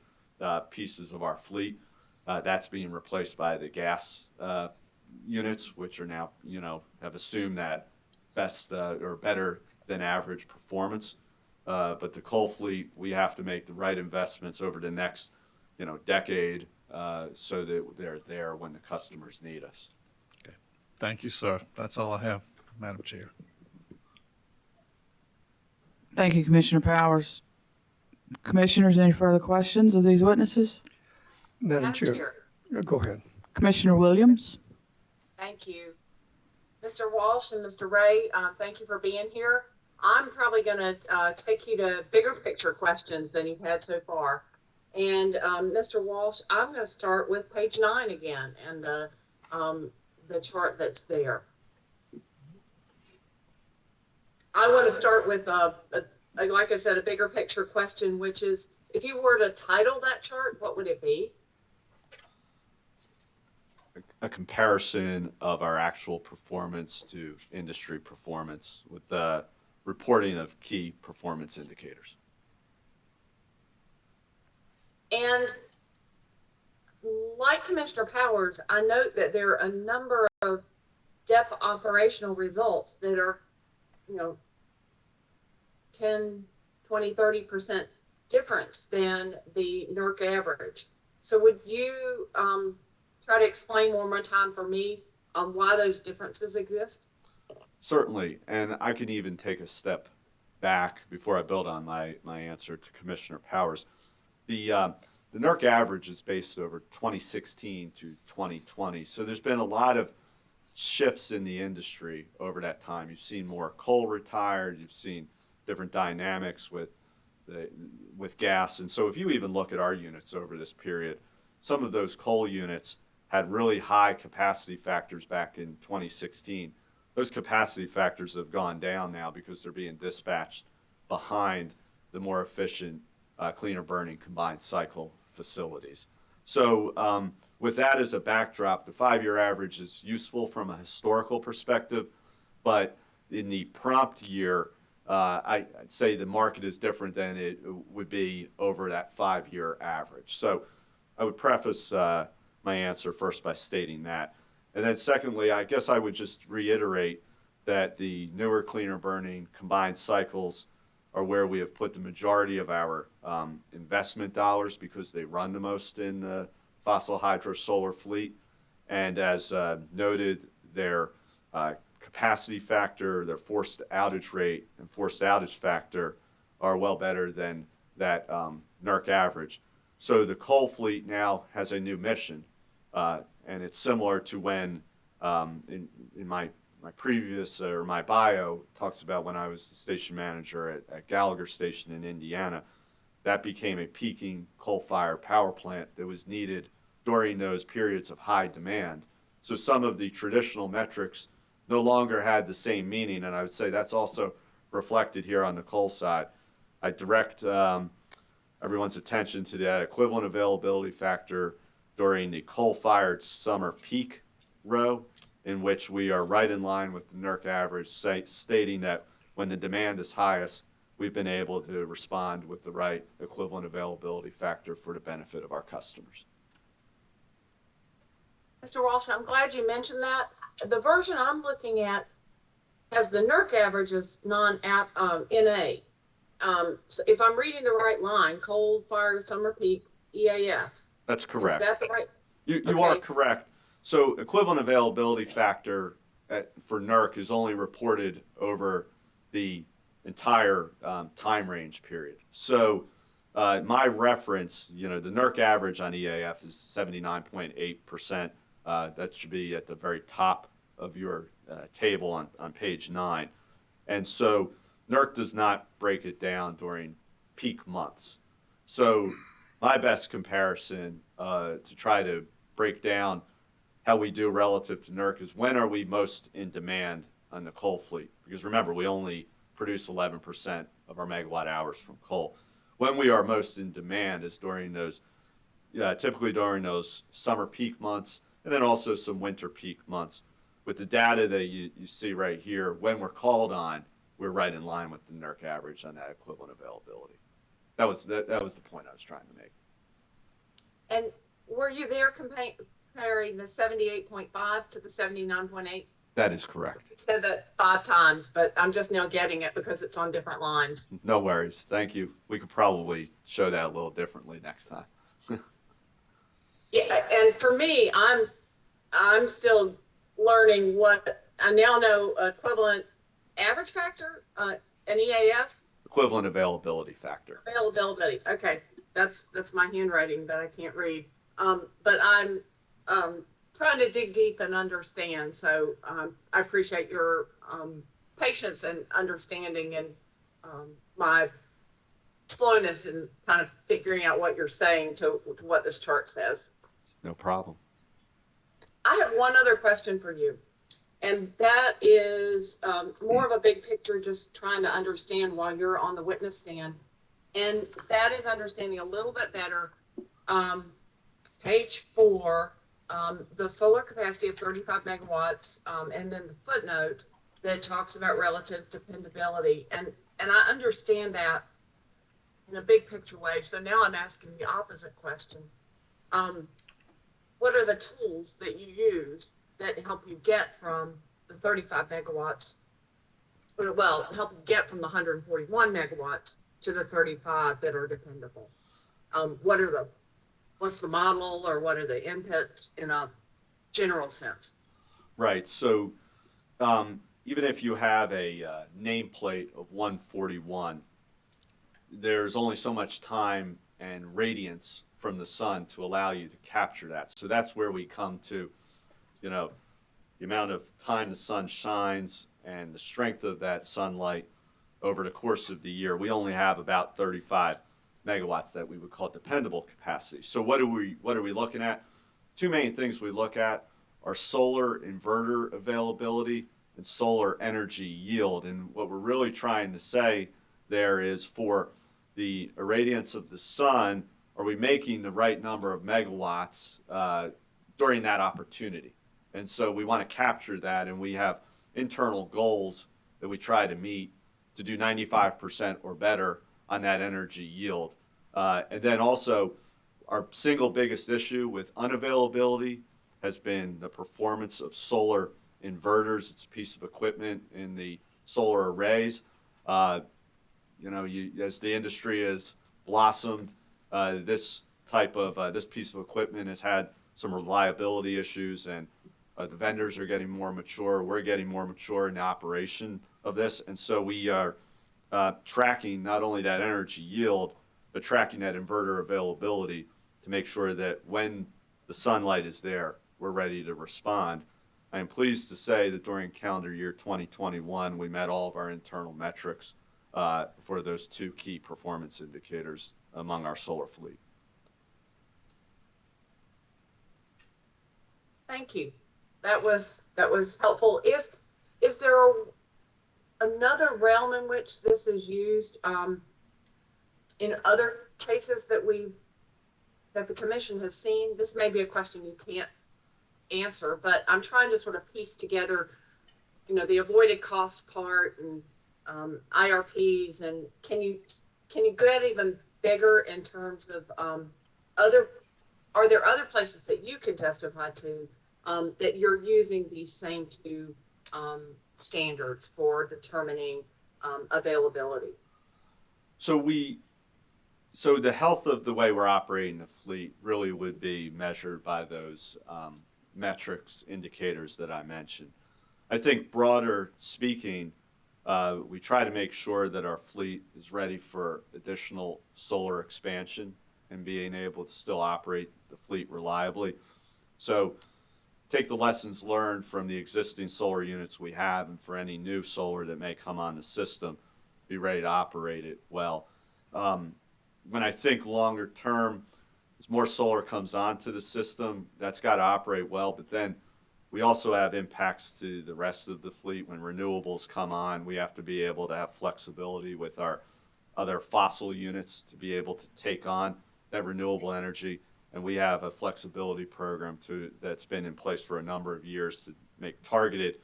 pieces of our fleet. That's being replaced by the gas units, which are now, have assumed that best or better than average performance. But the coal fleet, we have to make the right investments over the next, decade so that they're there when the customers need us. Okay. Thank you, sir. That's all I have, Madam Chair. Thank you, Commissioner Powers. Commissioners, any further questions of these witnesses? Madam Chair. Go ahead. Commissioner Williams? Thank you. Mr. Walsh and Mr. Ray, thank you for being here. I'm probably going to take you to bigger picture questions than you've had so far. And Mr. Walsh, I'm going to start with page 9 again and the chart that's there. I want to start with, like I said, a bigger picture question, which is, if you were to title that chart, what would it be? A comparison of our actual performance to industry performance with the reporting of key performance indicators. And like Commissioner Powers, I note that there are a number of DEP operational results that are, 10, 20, 30% difference than the NERC average. So would you try to explain one more time for me why those differences exist? Certainly, and I can even take a step back before I build on my answer to Commissioner Powers. The NERC average is based over 2016 to 2020, so there's been a lot of shifts in the industry over that time. You've seen more coal retired, you've seen different dynamics with with gas. And so if you even look at our units over this period, some of those coal units had really high capacity factors back in 2016. Those capacity factors have gone down now because they're being dispatched behind the more efficient, cleaner burning combined cycle facilities. So with that as a backdrop, the 5-year average is useful from a historical perspective, but in the prompt year, I'd say the market is different than it would be over that 5-year average. So I would preface my answer first by stating that. And then secondly, I guess I would just reiterate that the newer, cleaner burning combined cycles are where we have put the majority of our investment dollars because they run the most in the fossil hydro solar fleet. And as noted, their capacity factor, their forced outage rate, and forced outage factor are well better than that NERC average. So the coal fleet now has a new mission, and it's similar to when in my previous, or my bio, talks about when I was the station manager at Gallagher Station in Indiana. That became a peaking coal-fired power plant that was needed during those periods of high demand. So some of the traditional metrics no longer had the same meaning, and I would say that's also reflected here on the coal side. I direct everyone's attention to that equivalent availability factor during the coal-fired summer peak row, in which we are right in line with the NERC average, stating that when the demand is highest, we've been able to respond with the right equivalent availability factor for the benefit of our customers. Mr. Walsh, I'm glad you mentioned that. The version I'm looking at has the NERC average as NA. So if I'm reading the right line, coal-fired summer peak, EAF. That's correct. Is that the right? You are correct. So equivalent availability factor for NERC is only reported over the entire time range period. So my reference, the NERC average on EAF is 79.8%. That should be at the very top of your table on page 9. And so NERC does not break it down during peak months. So my best comparison to try to break down how we do relative to NERC is when are we most in demand on the coal fleet? Because remember, we only produce 11% of our megawatt hours from coal. When we are most in demand is during those, typically during those summer peak months, and then also some winter peak months. With the data that you see right here, when we're called on, we're right in line with the NERC average on that equivalent availability. That was the point I was trying to make. And were you there comparing the 78.5 to the 79.8? That is correct. You said that 5 times, but I'm just now getting it because it's on different lines. No worries. Thank you. We could probably show that a little differently next time. Yeah, and for me, I'm still learning what I now know equivalent average factor, an EAF. Equivalent availability factor. Availability. Okay, that's my handwriting that I can't read. But I'm trying to dig deep and understand. So I appreciate your patience and understanding and my slowness in kind of figuring out what you're saying to what this chart says. No problem. I have one other question for you, and that is more of a big picture, just trying to understand while you're on the witness stand. And that is understanding a little bit better, page 4, the solar capacity of 35 megawatts, and then the footnote that talks about relative dependability. And I understand that in a big picture way. So now I'm asking the opposite question. What are the tools that you use that help you get from the 35 megawatts, well, help you get from the 141 megawatts to the 35 that are dependable? What's the model, or what are the inputs in a general sense? Right. So even if you have a nameplate of 141, there's only so much time and radiance from the sun to allow you to capture that. So that's where we come to, the amount of time the sun shines and the strength of that sunlight over the course of the year, we only have about 35 megawatts that we would call dependable capacity. So what are we looking at? Two main things we look at are solar inverter availability and solar energy yield. And what we're really trying to say there is, for the irradiance of the sun, are we making the right number of megawatts during that opportunity? And so we want to capture that, and we have internal goals that we try to meet to do 95% or better on that energy yield. And then also, our single biggest issue with unavailability has been the performance of solar inverters. It's a piece of equipment in the solar arrays. As the industry has blossomed, this piece of equipment has had some reliability issues, and the vendors are getting more mature. We're getting more mature in the operation of this, and so we are tracking not only that energy yield, but tracking that inverter availability to make sure that when the sunlight is there, we're ready to respond. I am pleased to say that during calendar year 2021, we met all of our internal metrics for those two key performance indicators among our solar fleet. Thank you. That was helpful. Is there another realm in which this is used in other cases that the commission has seen? This may be a question you can't answer, but I'm trying to sort of piece together, the avoided cost part and IRPs, and can you get even bigger in terms of are there other places that you can testify to that you're using these same two standards for determining availability? So the health of the way we're operating the fleet really would be measured by those metrics, indicators that I mentioned. I think broader speaking, we try to make sure that our fleet is ready for additional solar expansion and being able to still operate the fleet reliably. So take the lessons learned from the existing solar units we have, and for any new solar that may come on the system, be ready to operate it well. When I think longer term, as more solar comes onto the system, that's got to operate well, but then we also have impacts to the rest of the fleet. When renewables come on, we have to be able to have flexibility with our other fossil units to be able to take on that renewable energy. And we have a flexibility program that's been in place for a number of years to make targeted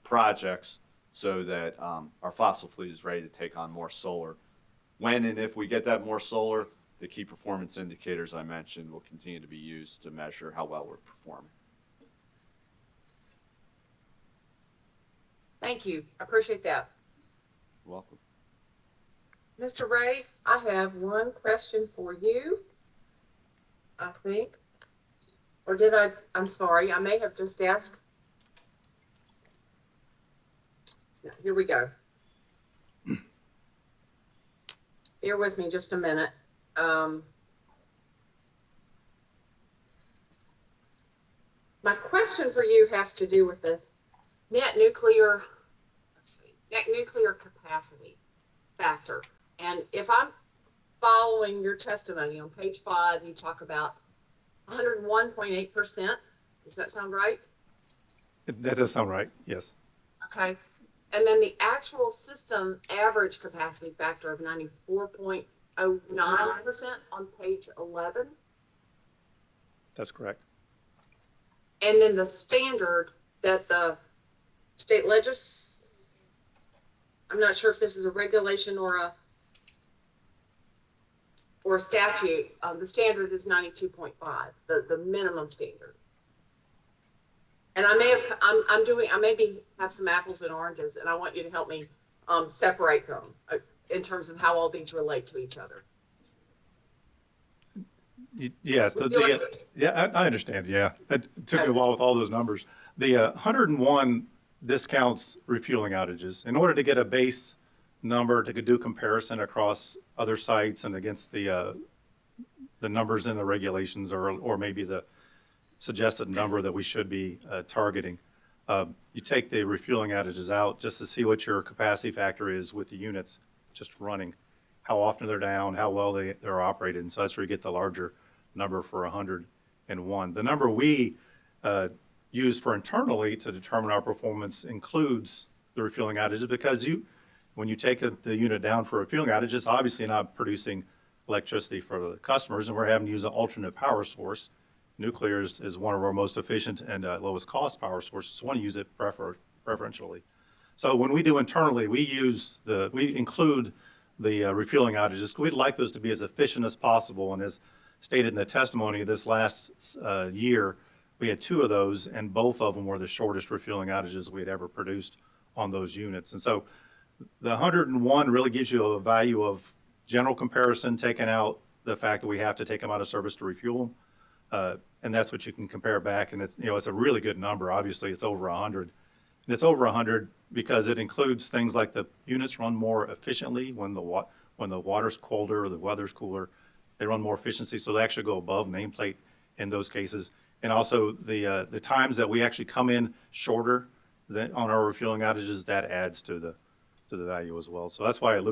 projects so that our fossil fleet is ready to take on more solar. When and if we get that more solar, the key performance indicators I mentioned will continue to be used to measure how well we're performing. Thank you. I appreciate that. You're welcome. Mr. Ray, I have one question for you, I think. Or did I'm sorry, I may have just asked. No, here we go. Bear with me just a minute. My question for you has to do with the net nuclear capacity factor. And if I'm following your testimony on page 5, you talk about 101.8%. Does that sound right? That does sound right, yes. Okay. And then the actual system average capacity factor of 94.09% on page 11. That's correct. And then the standard that the state I'm not sure if this is a regulation or a statute. The standard is 92.5, the minimum standard. And I may have some apples and oranges, and I want you to help me separate them in terms of how all these relate to each other. Yes, I understand. Yeah, it took me a while with all those numbers. The 101 discounts refueling outages. In order to get a base number to do comparison across other sites and against the numbers in the regulations, or maybe the suggested number that we should be targeting, You take the refueling outages out just to see what your capacity factor is with the units just running, how often they're down, how well they're operated. And so that's where you get the larger number for 101. The number we use for internally to determine our performance includes the refueling outages, because when you take the unit down for refueling outages, it's obviously not producing electricity for the customers, and we're having to use an alternate power source. Nuclear is one of our most efficient and lowest cost power sources, so we want to use it preferentially. So when we do internally, we include the refueling outages. We'd like those to be as efficient as possible, and as stated in the testimony this last year, we had 2 of those, and both of them were the shortest refueling outages we had ever produced on those units. And so the 101 really gives you a value of general comparison, taking out the fact that we have to take them out of service to refuel them. And that's what you can compare back. And it's, it's a really good number. Obviously, it's over 100. And it's over 100 because it includes things like the units run more efficiently when the water's colder or the weather's cooler. They run more efficiency, so they actually go above nameplate in those cases. And also the times that we actually come in shorter on our refueling outages, that adds to the value as well. So that's why it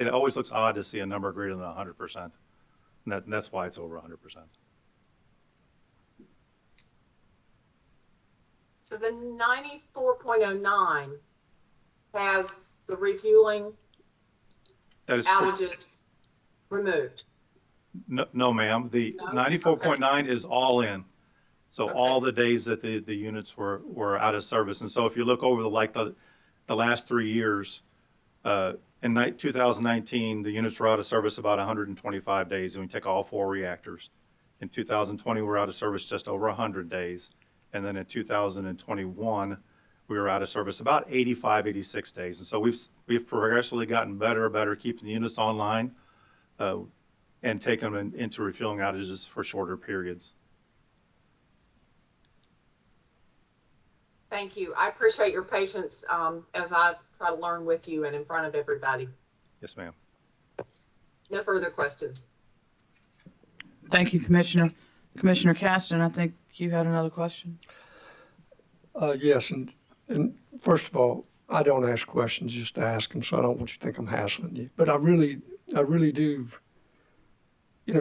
always looks odd to see a number greater than 100%. And that's why it's over 100%. So the 94.09 has the refueling outages removed. No, ma'am. The 94.9 is all in. So all the days that the units were out of service. And so if you look over the last 3 years, in 2019, the units were out of service about 125 days, and we take all 4 reactors. In 2020, we were out of service just over 100 days. And then in 2021, we were out of service about 85, 86 days. And so we've progressively gotten better keeping the units online and taking them into refueling outages for shorter periods. Thank you. I appreciate your patience as I try to learn with you and in front of everybody. Yes, ma'am. No further questions. Thank you, Commissioner. Commissioner Caston, I think you had another question. Yes, and first of all, I don't ask questions just to ask them, so I don't want you to think I'm hassling you. But I really do,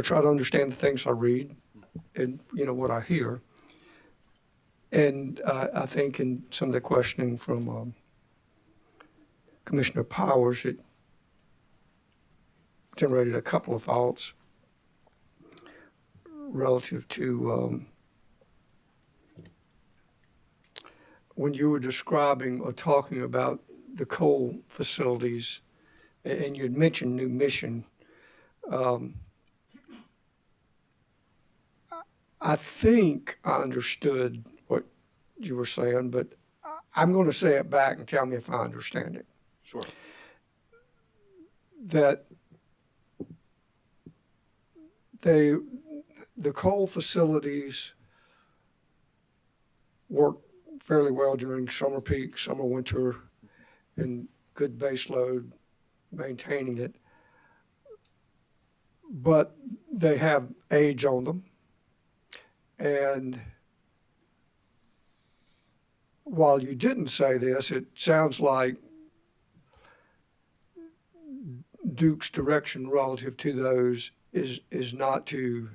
try to understand the things I read and, what I hear. And I think in some of the questioning from Commissioner Powers, it generated a couple of thoughts relative to when you were describing or talking about the coal facilities, and you had mentioned new mission. I think I understood what you were saying, but I'm going to say it back and tell me if I understand it. Sure. That the coal facilities work fairly well during summer peak, summer, winter, and good base load, maintaining it. But they have age on them. And while you didn't say this, it sounds like Duke's direction relative to those is not to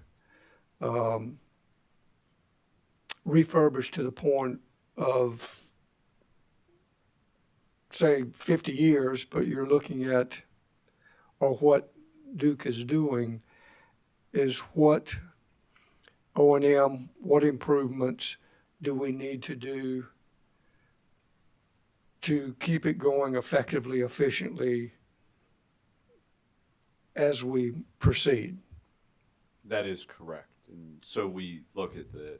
refurbish to the point of, say, 50 years, but you're looking at, or what Duke is doing is what O&M, what improvements do we need to do to keep it going effectively, efficiently as we proceed? That is correct. And so we look at the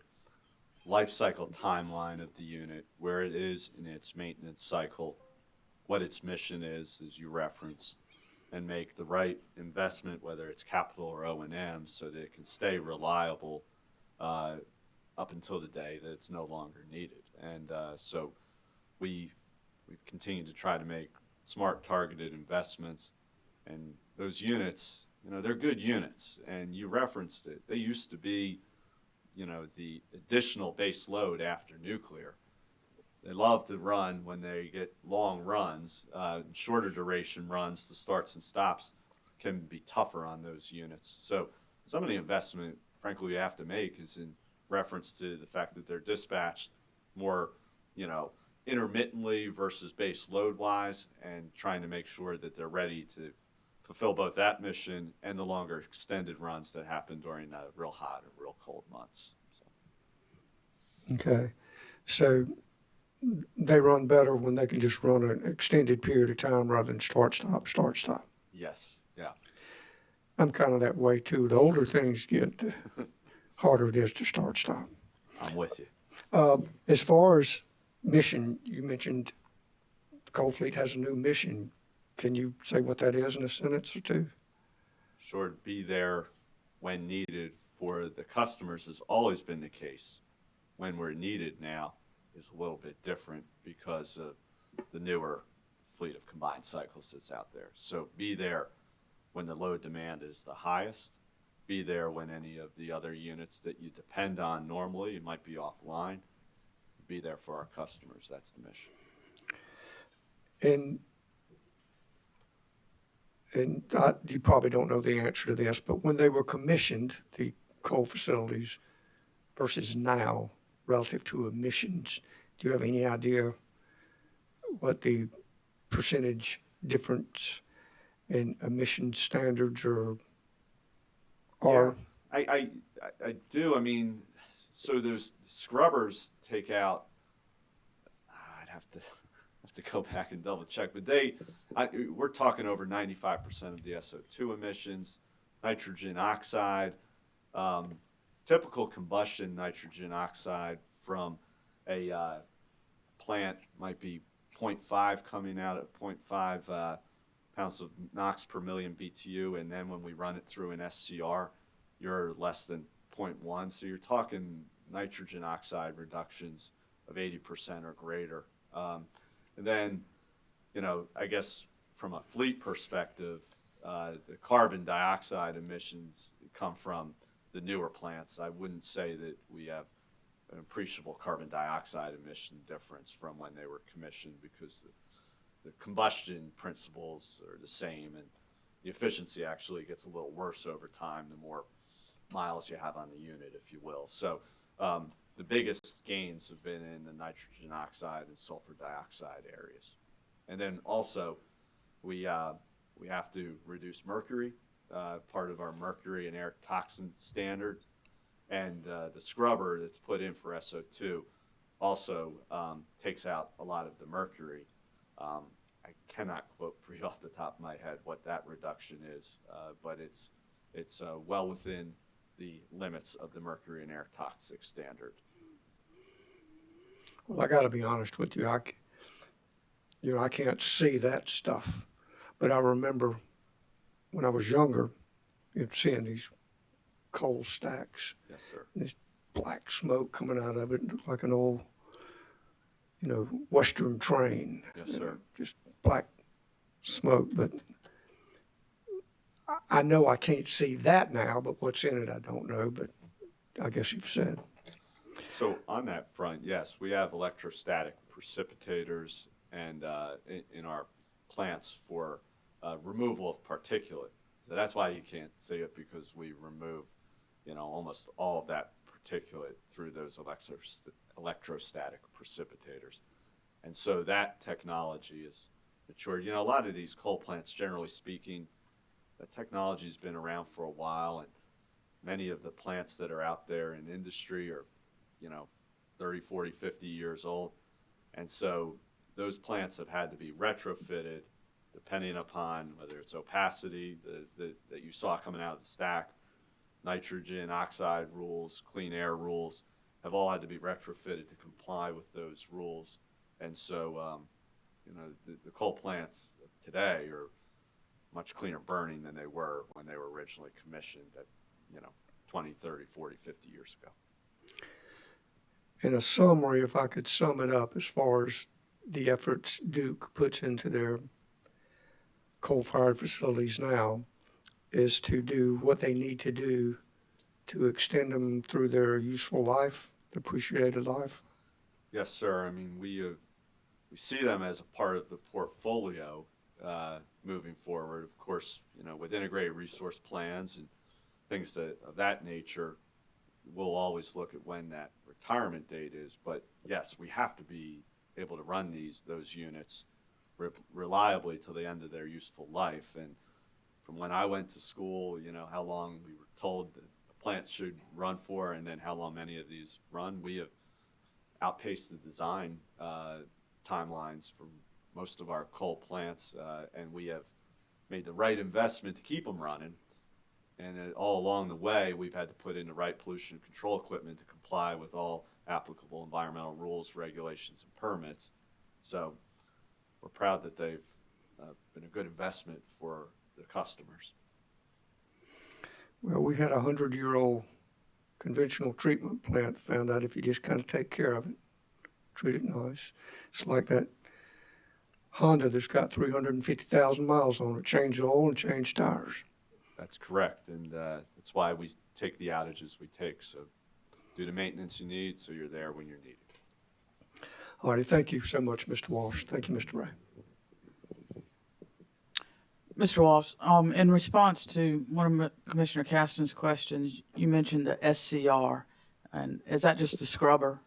life cycle timeline of the unit, where it is in its maintenance cycle, what its mission is, as you referenced, and make the right investment, whether it's capital or O&M, so that it can stay reliable up until the day that it's no longer needed. And so we've continued to try to make smart, targeted investments. And those units, they're good units. And you referenced it. They used to be, the additional base load after nuclear. they love to run when they get long runs. Shorter duration runs, the starts and stops can be tougher on those units. So some of the investment, frankly, we have to make is in reference to the fact that they're dispatched more, intermittently versus base load wise, and trying to make sure that they're ready to fulfill both that mission and the longer extended runs that happen during the real hot and real cold months. Okay, so they run better when they can just run an extended period of time rather than start, stop. Yes, yeah. I'm kind of that way too. The older things get, the harder it is to start, stop. I'm with you. As far as mission, you mentioned the coal fleet has a new mission. Can you say what that is in a sentence or two? Sure, to be there when needed for the customers has always been the case. When we're needed now is a little bit different because of the newer fleet of combined cycles that's out there. So be there when the load demand is the highest. Be there when any of the other units that you depend on normally, you might be offline. Be there for our customers. That's the mission. And you probably don't know the answer to this, but when they were commissioned, the coal facilities versus now relative to emissions, do you have any idea what the percentage difference in emission standards are? Yeah, I do. I mean, so those scrubbers take out, I'd have to go back and double check, but we're talking over 95% of the SO2 emissions, nitrogen oxide, typical combustion nitrogen oxide from a plant might be 0.5 coming out at 0.5 pounds of NOx per million BTU, and then when we run it through an SCR, you're less than 0.1. So you're talking nitrogen oxide reductions of 80% or greater. And then, I guess from a fleet perspective, the carbon dioxide emissions come from the newer plants. I wouldn't say that we have an appreciable carbon dioxide emission difference from when they were commissioned because the combustion principles are the same, and the efficiency actually gets a little worse over time the more miles you have on the unit, if you will. So the biggest gains have been in the nitrogen oxide and sulfur dioxide areas. And then also we have to reduce mercury, part of our mercury and air toxin standard, and the scrubber that's put in for SO2 also takes out a lot of the mercury. I cannot quote for you off the top of my head what that reduction is, but it's well within the limits of the mercury and air toxic standard. Well, I got to be honest with you. I can't see that stuff, but I remember when I was younger, seeing these coal stacks. Yes, sir. This black smoke coming out of it, like an old, Western train. Yes, sir. Just black smoke, but I know I can't see that now, but what's in it, I don't know, but I guess you've said. So on that front, yes, we have electrostatic precipitators and in our plants for removal of particulate. So that's why you can't see it, because we remove, almost all of that particulate through those electrostatic precipitators. And so that technology is matured. A lot of these coal plants, generally speaking, the technology has been around for a while, and many of the plants that are out there in industry are, 30, 40, 50 years old. And so those plants have had to be retrofitted depending upon whether it's opacity that you saw coming out of the stack, nitrogen oxide rules, clean air rules, have all had to be retrofitted to comply with those rules. And so, the coal plants today are much cleaner burning than they were when they were originally commissioned at, 20, 30, 40, 50 years ago. In a summary, if I could sum it up as far as the efforts Duke puts into their coal-fired facilities now, is to do what they need to do to extend them through their useful life, depreciated life. Yes, sir. I mean, we see them as a part of the portfolio moving forward. Of course, with integrated resource plans and things of that nature, we'll always look at when that retirement date is. But yes, we have to be able to run those units reliably till the end of their useful life. And from when I went to school, how long we were told that a plant should run for, and then how long many of these run, we have outpaced the design timelines for most of our coal plants, and we have made the right investment to keep them running. And all along the way, we've had to put in the right pollution control equipment to comply with all applicable environmental rules, regulations, and permits. So we're proud that they've been a good investment for the customers. Well, we had a 100-year-old conventional treatment plant. Found out if you just kind of take care of it, treat it nice. It's like that Honda that's got 350,000 miles on it. Change the oil and change tires. That's correct, and that's why we take the outages we take. So do the maintenance you need so you're there when you're needed. All righty, thank you so much, Mr. Walsh. Thank you, Mr. Ray. Mr. Walsh, in response to one of Commissioner Caston's questions, you mentioned the SCR, and is that just the scrubber?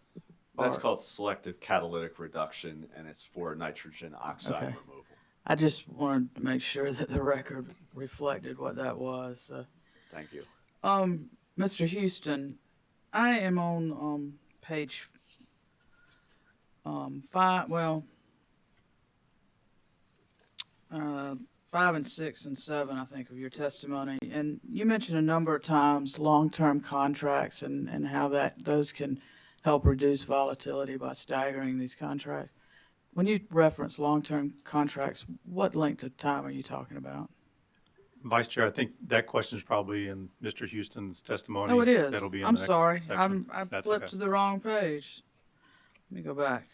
That's called selective catalytic reduction, and it's for nitrogen oxide removal. I just wanted to make sure that the record reflected what that was. Thank you. Mr. Houston, I am on page 5, 5 and 6 and 7, I think, of your testimony. And you mentioned a number of times long-term contracts and how those can help reduce volatility by staggering these contracts. When you reference long-term contracts, what length of time are you talking about? Vice Chair, I think that question is probably in Mr. Houston's testimony. Oh, it is. That'll be in I'm the next sorry. section. I That's flipped okay. to the wrong page. Let me go back.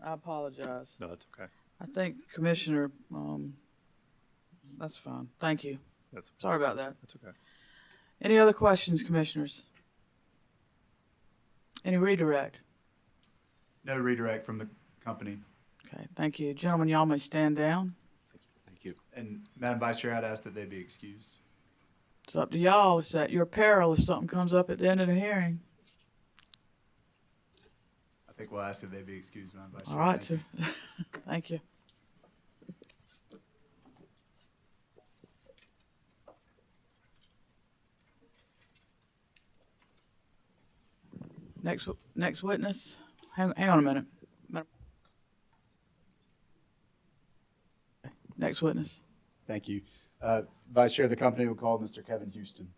I apologize. No, that's okay. I think Commissioner, that's fine. Thank you. Sorry about that. That's okay. Any other questions, Commissioners? Any redirect? No redirect from the company. Okay, thank you. Gentlemen, y'all may stand down. Thank you. And Madam Vice Chair, I'd ask that they be excused. It's up to y'all. It's at your peril if something comes up at the end of the hearing. I think we'll ask that they be excused, Madam Vice Chair. All right, Thank sir. Thank you. Next witness. Hang on a minute. Next witness. Thank you. Vice Chair, the company will call Mr. Kevin Houston.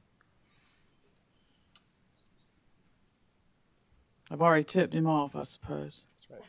I've already tipped him off, I suppose. That's right.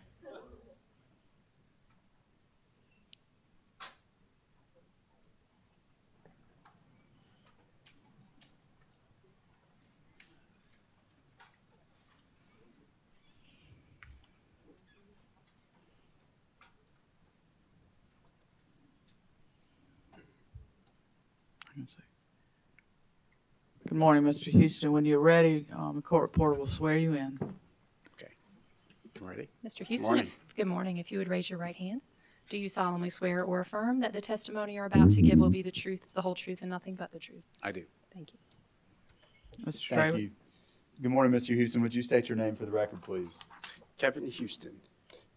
Good morning, Mr. Houston. When you're ready, the court reporter will swear you in. Okay. Ready? Mr. Houston, Morning. good morning. If you would raise your right hand. Do you solemnly swear or affirm that the testimony you're about to give will be the truth, the whole truth, and nothing but the truth? I do. Thank you. Mr. Thank you. Good morning, Mr. Houston. Would you state your name for the record, please? Kevin Houston.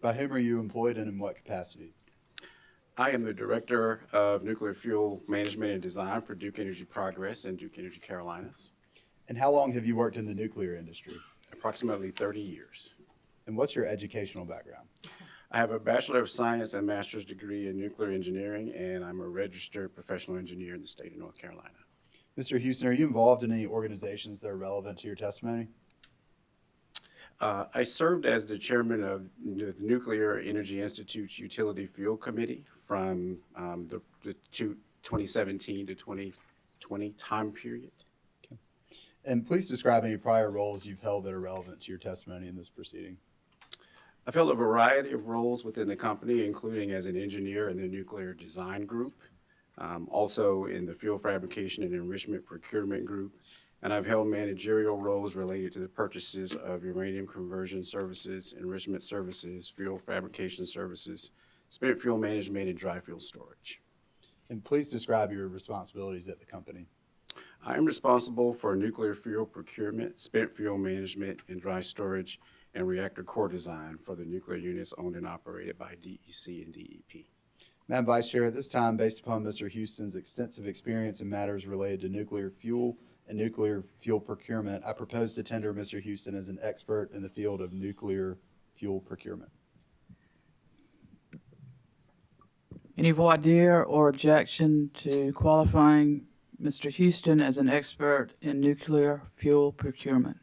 By whom are you employed and in what capacity? I am the Director of Nuclear Fuel Management and Design for Duke Energy Progress and Duke Energy Carolinas. And how long have you worked in the nuclear industry? Approximately 30 years. And what's your educational background? I have a Bachelor of Science and Master's degree in Nuclear Engineering, and I'm a registered professional engineer in the state of North Carolina. Mr. Houston, are you involved in any organizations that are relevant to your testimony? I served as the chairman of the Nuclear Energy Institute's Utility Fuel Committee from the 2017 to 2020 time period. Okay. And please describe any prior roles you've held that are relevant to your testimony in this proceeding. I've held a variety of roles within the company, including as an engineer in the nuclear design group, also in the fuel fabrication and enrichment procurement group, and I've held managerial roles related to the purchases of uranium conversion services, enrichment services, fuel fabrication services, spent fuel management, and dry fuel storage. And please describe your responsibilities at the company. I am responsible for nuclear fuel procurement, spent fuel management, and dry storage and reactor core design for the nuclear units owned and operated by DEC and DEP. Madam Vice Chair, at this time, based upon Mr. Houston's extensive experience in matters related to nuclear fuel and nuclear fuel procurement, I propose to tender Mr. Houston as an expert in the field of nuclear fuel procurement. Any voir dire or objection to qualifying Mr. Houston as an expert in nuclear fuel procurement?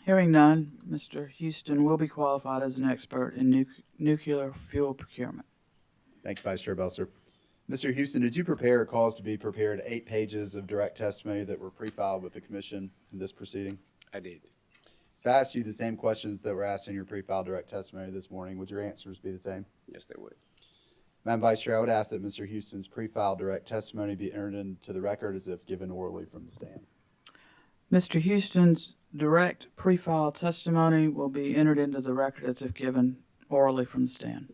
Hearing none, Mr. Houston will be qualified as an expert in nuclear fuel procurement. Thank you, Vice Chair Belser. Mr. Houston, did you prepare or cause to be prepared 8 pages of direct testimony that were pre-filed with the commission in this proceeding? I did. If I asked you the same questions that were asked in your pre-filed direct testimony this morning, would your answers be the same? Yes, they would. Madam Vice Chair, I would ask that Mr. Houston's pre-filed direct testimony be entered into the record as if given orally from the stand. Mr. Houston's direct pre-filed testimony will be entered into the record as if given orally from the stand.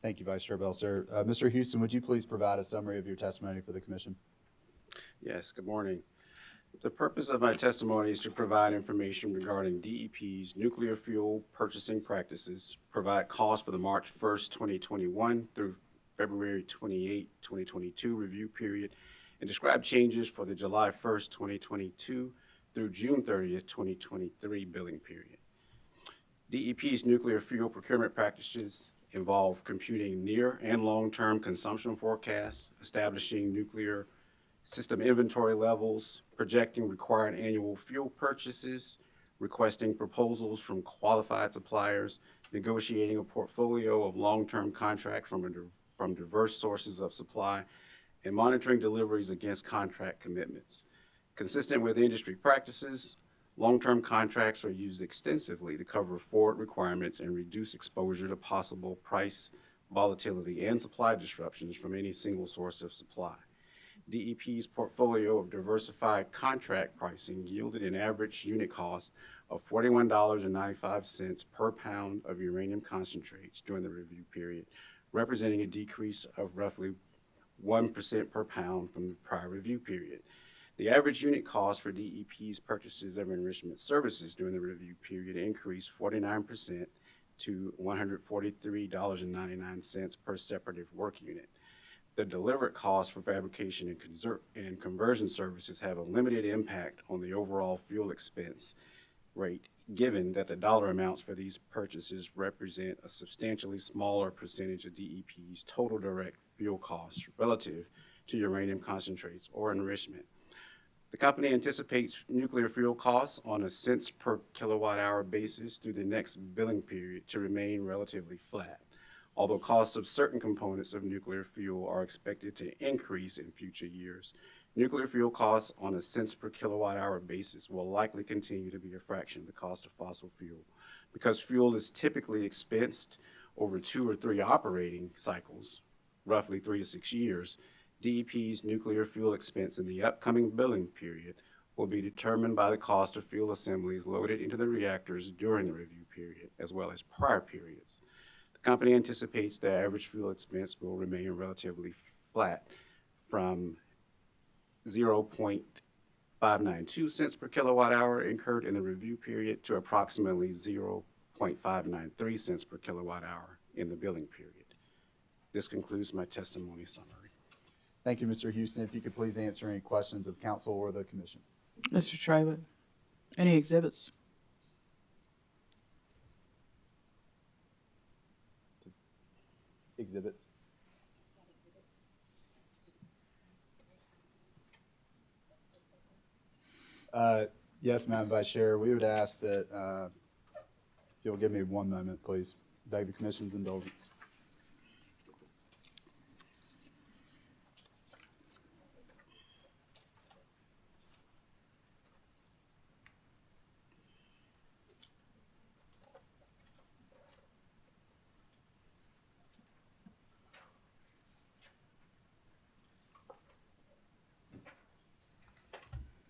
Thank you, Vice Chair Belser. Mr. Houston, would you please provide a summary of your testimony for the commission? Yes, good morning. The purpose of my testimony is to provide information regarding DEP's nuclear fuel purchasing practices, provide costs for the March 1st, 2021 through February 28, 2022 review period, and describe changes for the July 1st, 2022 through June 30th, 2023 billing period. DEP's nuclear fuel procurement practices involve computing near and long-term consumption forecasts, establishing nuclear system inventory levels, projecting required annual fuel purchases, requesting proposals from qualified suppliers, negotiating a portfolio of long-term contracts from diverse sources of supply, and monitoring deliveries against contract commitments. Consistent with industry practices, long-term contracts are used extensively to cover forward requirements and reduce exposure to possible price volatility and supply disruptions from any single source of supply. DEP's portfolio of diversified contract pricing yielded an average unit cost of $41.95 per pound of uranium concentrates during the review period, representing a decrease of roughly 1% per pound from the prior review period. The average unit cost for DEP's purchases of enrichment services during the review period increased 49% to $143.99 per separative work unit. The delivered costs for fabrication and conversion services have a limited impact on the overall fuel expense rate, given that the dollar amounts for these purchases represent a substantially smaller percentage of DEP's total direct fuel costs relative to uranium concentrates or enrichment. The company anticipates nuclear fuel costs on a cents per kilowatt hour basis through the next billing period to remain relatively flat, although costs of certain components of nuclear fuel are expected to increase in future years. Nuclear fuel costs on a cents per kilowatt hour basis will likely continue to be a fraction of the cost of fossil fuel. Because fuel is typically expensed over 2 or 3 operating cycles, roughly 3 to 6 years, DEP's nuclear fuel expense in the upcoming billing period will be determined by the cost of fuel assemblies loaded into the reactors during the review period, as well as prior periods. The company anticipates the average fuel expense will remain relatively flat from 0.592 cents per kilowatt hour incurred in the review period to approximately 0.593 cents per kilowatt hour in the billing period. This concludes my testimony summary. Thank you, Mr. Houston. If you could please answer any questions of council or the commission. Mr. Traywood, any exhibits? Exhibits. Yes, Madam Vice Chair, we would ask that if you'll give me 1 moment, please. Beg the commission's indulgence.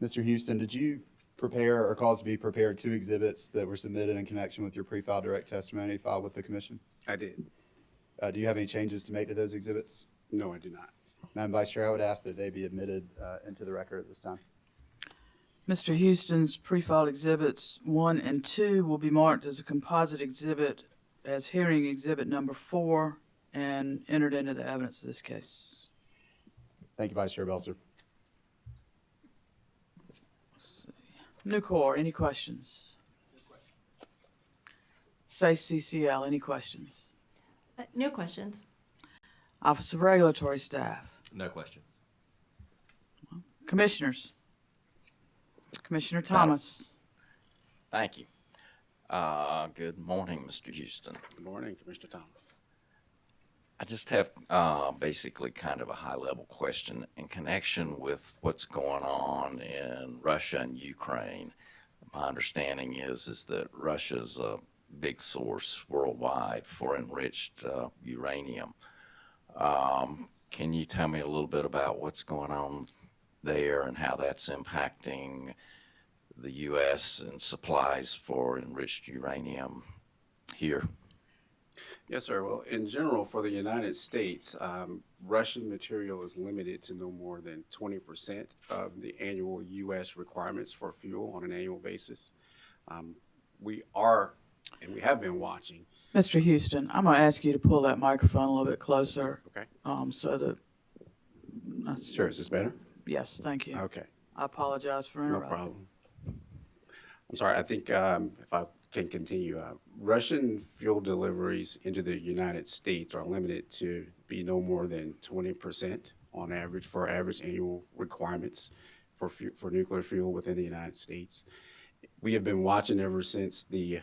Mr. Houston, did you prepare or cause to be prepared 2 exhibits that were submitted in connection with your pre-filed direct testimony filed with the commission? I did. Do you have any changes to make to those exhibits? No, I do not. Madam Vice Chair, I would ask that they be admitted into the record at this time. Mr. Houston's pre-filed exhibits 1 and 2 will be marked as a composite exhibit as hearing exhibit number 4 and entered into the evidence of this case. Thank you, Vice Chair Belser. Nucor, any questions? Say CCL, any questions? No questions. Office of Regulatory Staff. No questions. Commissioners. Commissioner Thomas. Thank you. Good morning, Mr. Houston. Good morning, Commissioner Thomas. I just have basically kind of a high-level question in connection with what's going on in Russia and Ukraine. My understanding is that Russia's a big source worldwide for enriched uranium. Can you tell me a little bit about what's going on there and how that's impacting the U.S. and supplies for enriched uranium here? Yes, sir. Well, in general, for the United States, Russian material is limited to no more than 20% of the annual U.S. requirements for fuel on an annual basis. We are, and we have been watching. Mr. Houston, I'm going to ask you to pull that microphone a little bit closer. Okay. So that. Sure, is this better? Yes, thank you. Okay. I apologize for No interrupting. problem. I'm sorry, I think if I can continue, Russian fuel deliveries into the United States are limited to be no more than 20% on average for average annual requirements for nuclear fuel within the United States. We have been watching ever since the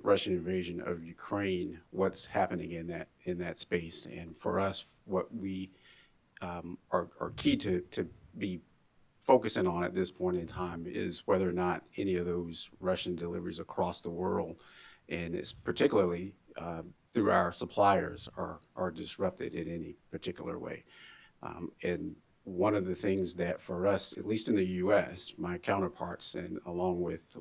Russian invasion of Ukraine what's happening in that space, and for us, what we are key to be focusing on at this point in time is whether or not any of those Russian deliveries across the world, and it's particularly through our suppliers, are disrupted in any particular way. And one of the things that for us, at least in the U.S., my counterparts and along with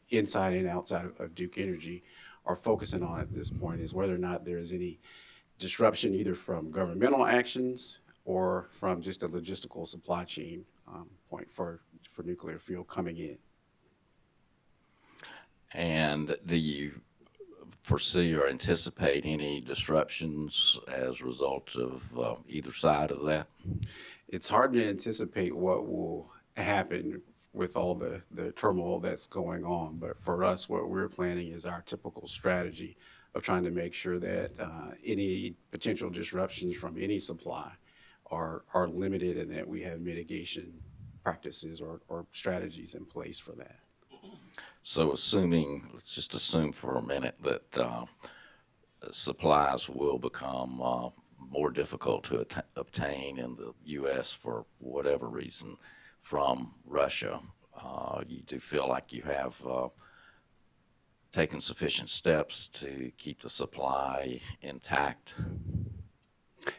inside and outside of Duke Energy are focusing on at this point is whether or not there's any disruption either from governmental actions or from just a logistical supply chain point for nuclear fuel coming in. And do you foresee or anticipate any disruptions as a result of either side of that? It's hard to anticipate what will happen with all the turmoil that's going on, but for us, what we're planning is our typical strategy of trying to make sure that any potential disruptions from any supply are limited and that we have mitigation practices or strategies in place for that. So let's just assume for a minute that supplies will become more difficult to obtain in the U.S. for whatever reason from Russia. You do feel like you have taken sufficient steps to keep the supply intact?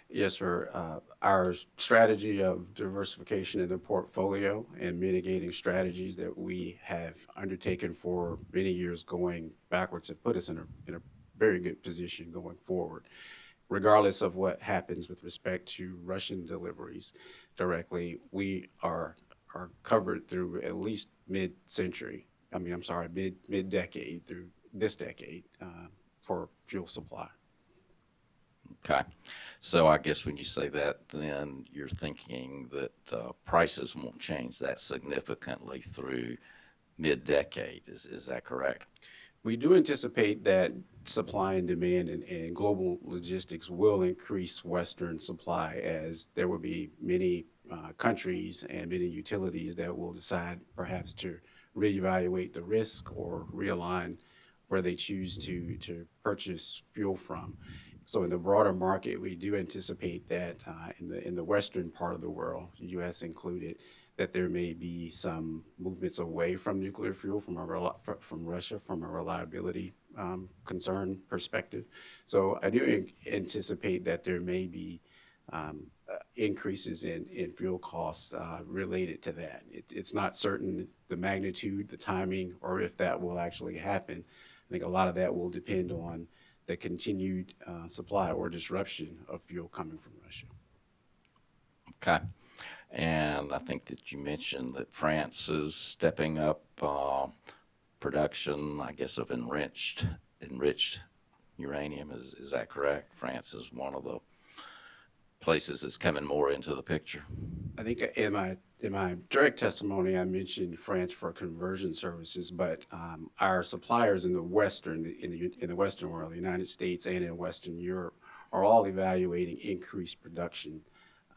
Yes, sir. Our strategy of diversification in the portfolio and mitigating strategies that we have undertaken for many years going backwards have put us in a very good position going forward. Regardless of what happens with respect to Russian deliveries directly, we are covered through at least mid-decade through this decade for fuel supply. Okay. So I guess when you say that, then you're thinking that prices won't change that significantly through mid-decade. Is that correct? We do anticipate that supply and demand and global logistics will increase Western supply as there will be many countries and many utilities that will decide perhaps to reevaluate the risk or realign where they choose to purchase fuel from. So in the broader market, we do anticipate that in the western part of the world, U.S. included, that there may be some movements away from nuclear fuel from Russia from a reliability concern perspective. So I do anticipate that there may be increases in fuel costs related to that. It's not certain the magnitude, the timing, or if that will actually happen. I think a lot of that will depend on the continued supply or disruption of fuel coming from Russia. Okay. And I think that you mentioned that France is stepping up production, I guess, of enriched uranium. Is that correct? France is one of the places that's coming more into the picture. I think in my direct testimony, I mentioned France for conversion services, but our suppliers in the Western world, the United States and in Western Europe, are all evaluating increased production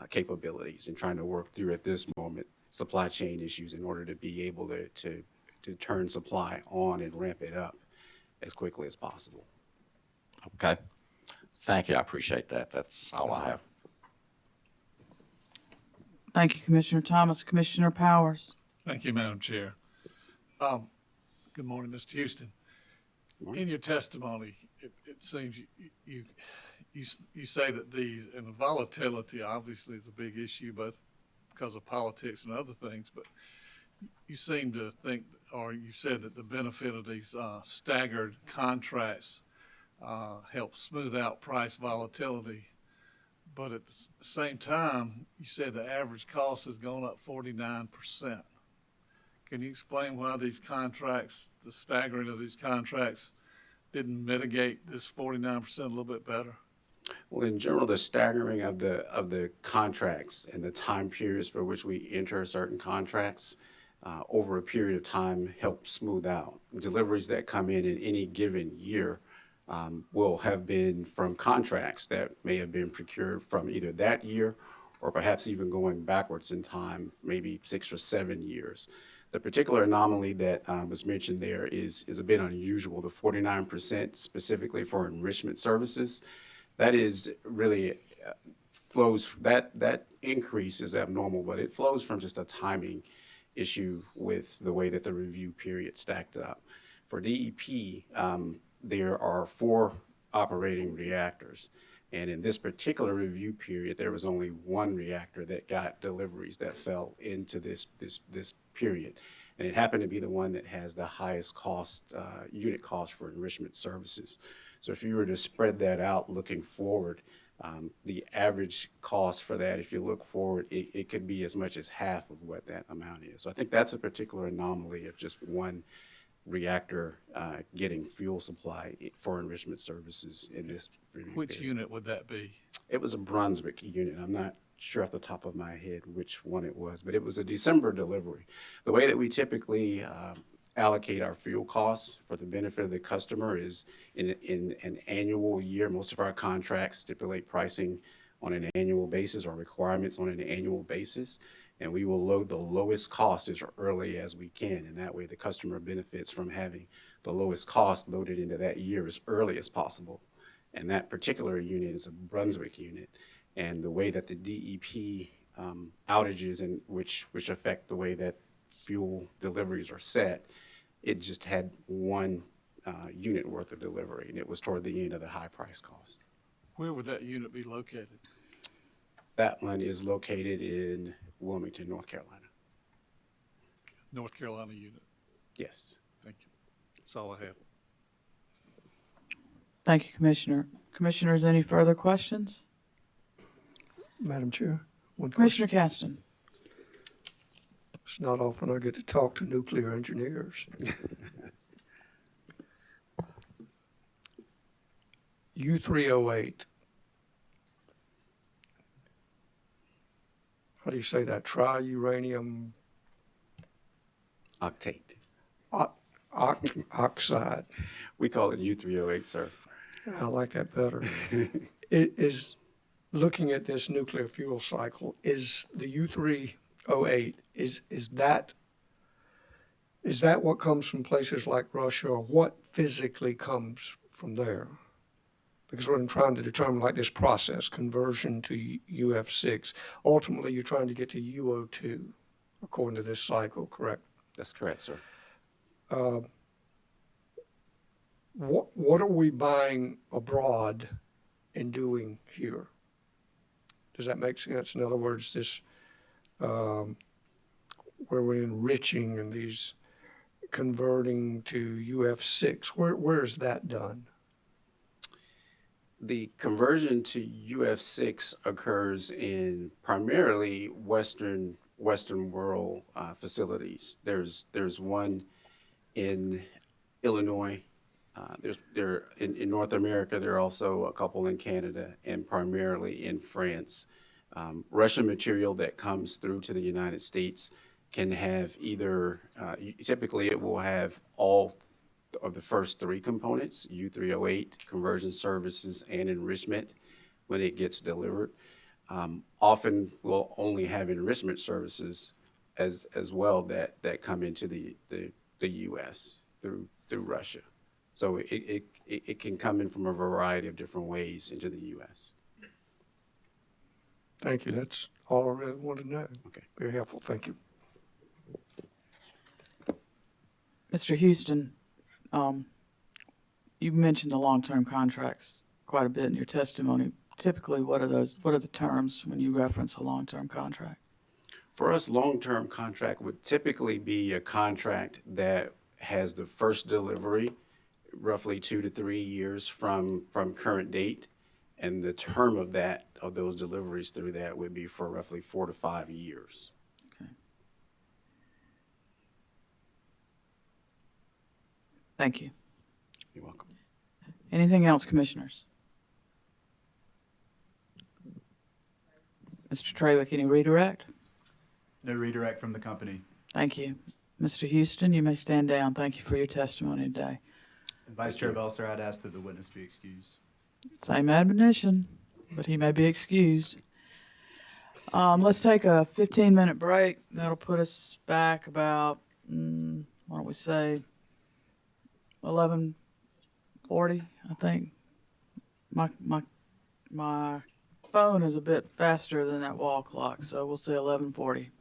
capabilities and trying to work through at this moment supply chain issues in order to be able to turn supply on and ramp it up as quickly as possible. Okay. Thank you. I appreciate that. That's all I have. Thank you, Commissioner Thomas. Commissioner Powers. Thank you, Madam Chair. Good morning, Mr. Houston. In your testimony, it seems you say that these, and the volatility obviously is a big issue, both because of politics and other things, but you seem to think, or you said that the benefit of these staggered contracts help smooth out price volatility. But at the same time, you said the average cost has gone up 49%. Can you explain why these contracts, the staggering of these contracts, didn't mitigate this 49% a little bit better? Well, in general, the staggering of the contracts and the time periods for which we enter certain contracts over a period of time help smooth out deliveries that come in any given year. Will have been from contracts that may have been procured from either that year or perhaps even going backwards in time, maybe 6 or 7 years. The particular anomaly that was mentioned there is a bit unusual, the 49% specifically for enrichment services. That is really flows, that increase is abnormal, but it flows from just a timing issue with the way that the review period stacked up. For DEP, there are 4 operating reactors. And in this particular review period, there was only 1 reactor that got deliveries that fell into this period. And it happened to be the one that has the highest cost, unit cost for enrichment services. So if you were to spread that out looking forward, the average cost for that, if you look forward, it could be as much as half of what that amount is. So I think that's a particular anomaly of just 1 reactor getting fuel supply for enrichment services in this review Which period. unit would that be? It was a Brunswick unit. I'm not sure off the top of my head which one it was, but it was a December delivery. The way that we typically allocate our fuel costs for the benefit of the customer is in an annual year. Most of our contracts stipulate pricing on an annual basis or requirements on an annual basis. And we will load the lowest cost as early as we can. And that way the customer benefits from having the lowest cost loaded into that year as early as possible. And that particular unit is a Brunswick unit. And the way that the DEP outages, and which affect the way that fuel deliveries are set, it just had 1 unit worth of delivery, and it was toward the end of the high price cost. Where would that unit be located? That one is located in Wilmington, North Carolina. North Carolina unit. Yes. Thank you. That's all I have. Thank you, Commissioner. Commissioners, any further questions? Madam Chair, one Commissioner question. Caston. It's not often I get to talk to nuclear engineers. U308. How do you say that? Triuranium octate. Oxide. We call it U308, sir. I like that better. It is looking at this nuclear fuel cycle. Is the U308 is that what comes from places like Russia, or what physically comes from there? Because what I'm trying to determine, like this process, conversion to UF6, ultimately you're trying to get to UO2, according to this cycle, correct? That's correct, sir. What are we buying abroad and doing here? Does that make sense? In other words, this, where we're enriching and these converting to UF6, where is that done? The conversion to UF6 occurs in primarily Western world facilities. There's one in Illinois. In North America, there are also a couple in Canada and primarily in France. Russian material that comes through to the United States can have either, typically it will have all of the first three components, U308, conversion services, and enrichment when it gets delivered. Often we'll only have enrichment services as well that come into the U.S. through Russia. So it can come in from a variety of different ways into the U.S. Thank you. That's all I really wanted to know. Okay. Very helpful. Thank you. Mr. Houston, you mentioned the long-term contracts quite a bit in your testimony. Typically, what are the terms when you reference a long-term contract? For us, long-term contract would typically be a contract that has the first delivery roughly 2 to 3 years from current date, and the term of those deliveries through that would be for roughly 4 to 5 years. Okay. Thank you. You're welcome. Anything else, commissioners? Mr. Trawick, any redirect? No redirect from the company. Thank you. Mr. Houston, you may stand down. Thank you for your testimony today. Vice Chair Belser, I'd ask that the witness be excused. Same admonition, but he may be excused. Let's take a 15-minute break. That'll put us back about, why don't we say 11:40, I think. My phone is a bit faster than that wall clock, so we'll say 11:40.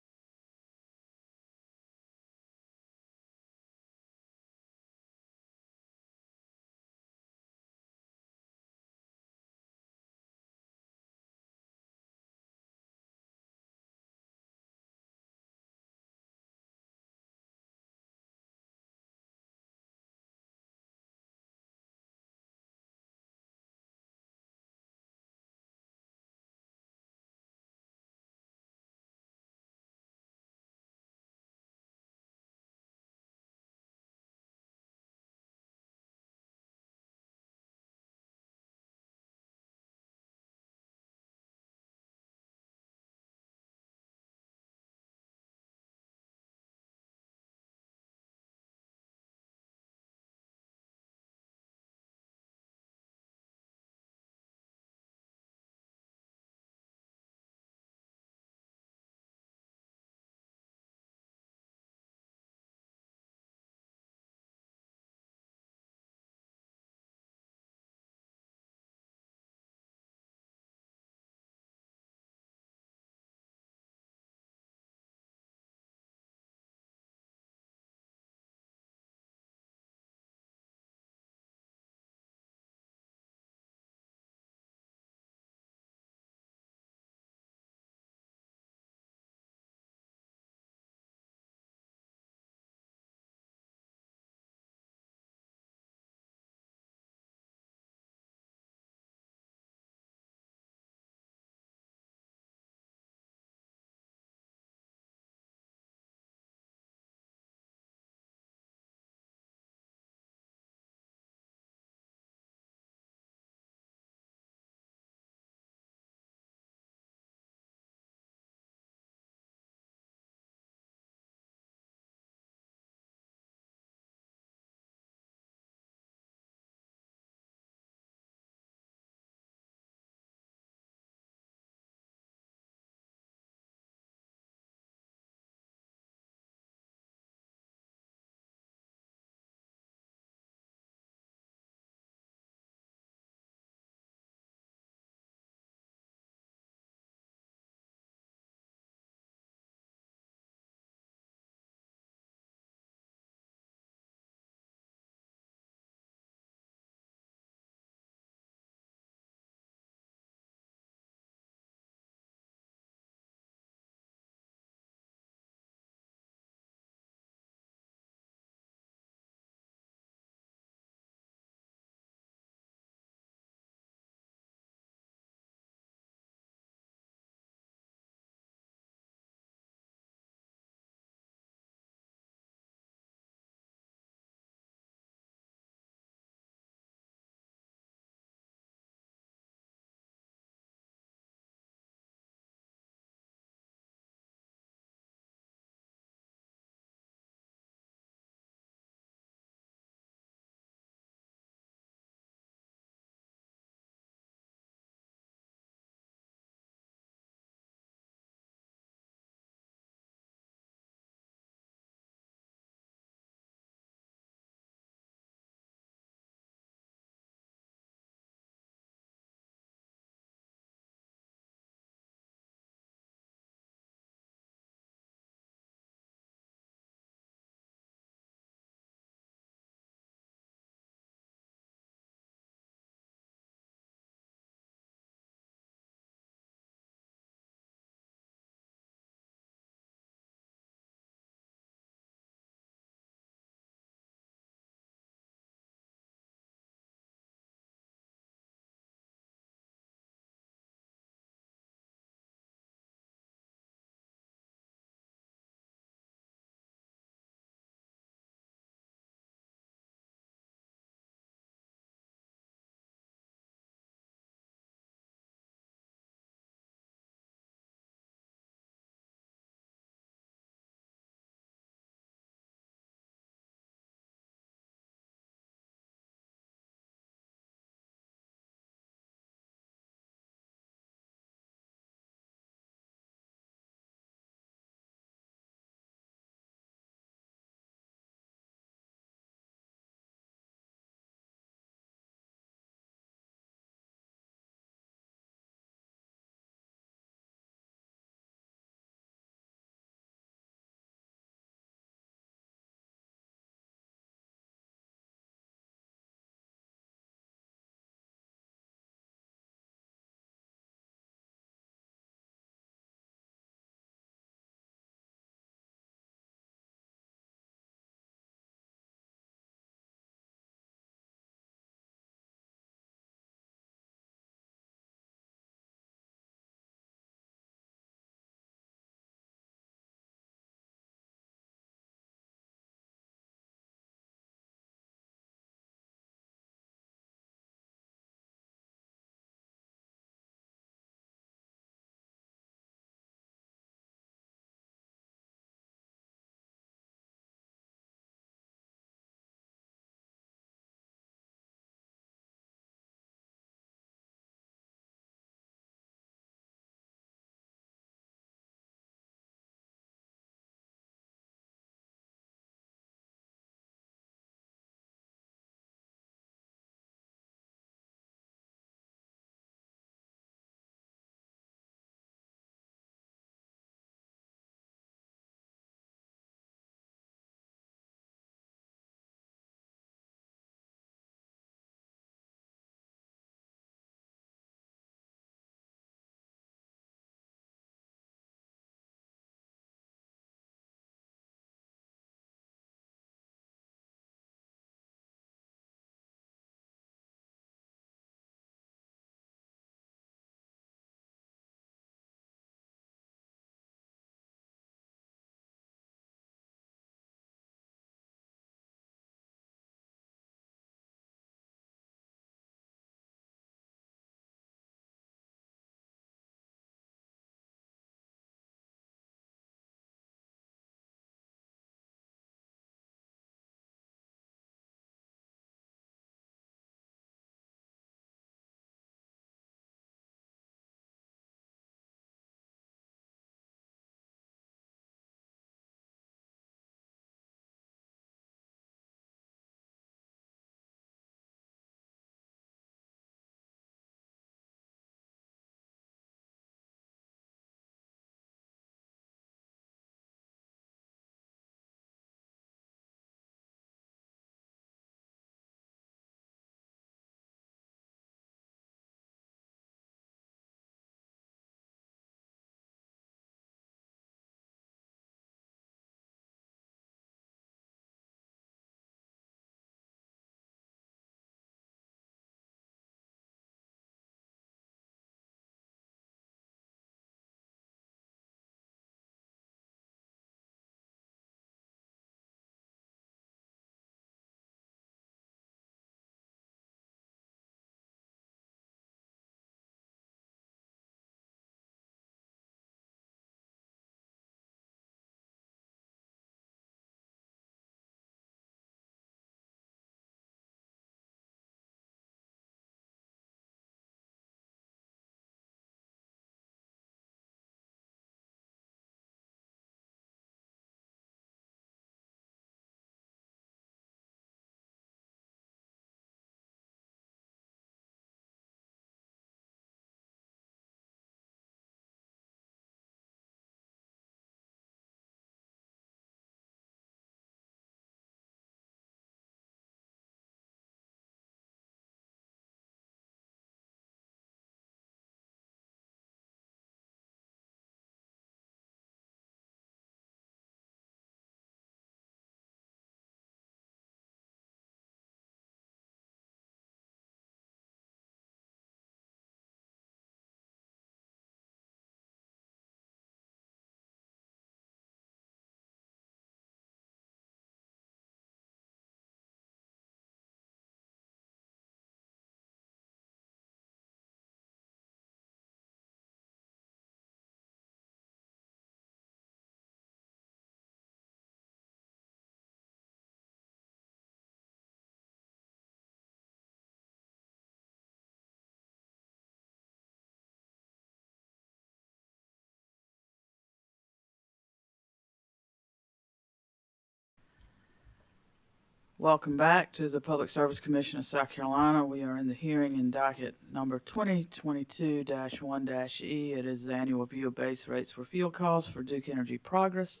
Welcome back to the Public Service Commission of South Carolina. We are in the hearing in docket number 2022-1-E. It is the annual review of base rates for fuel costs for Duke Energy Progress.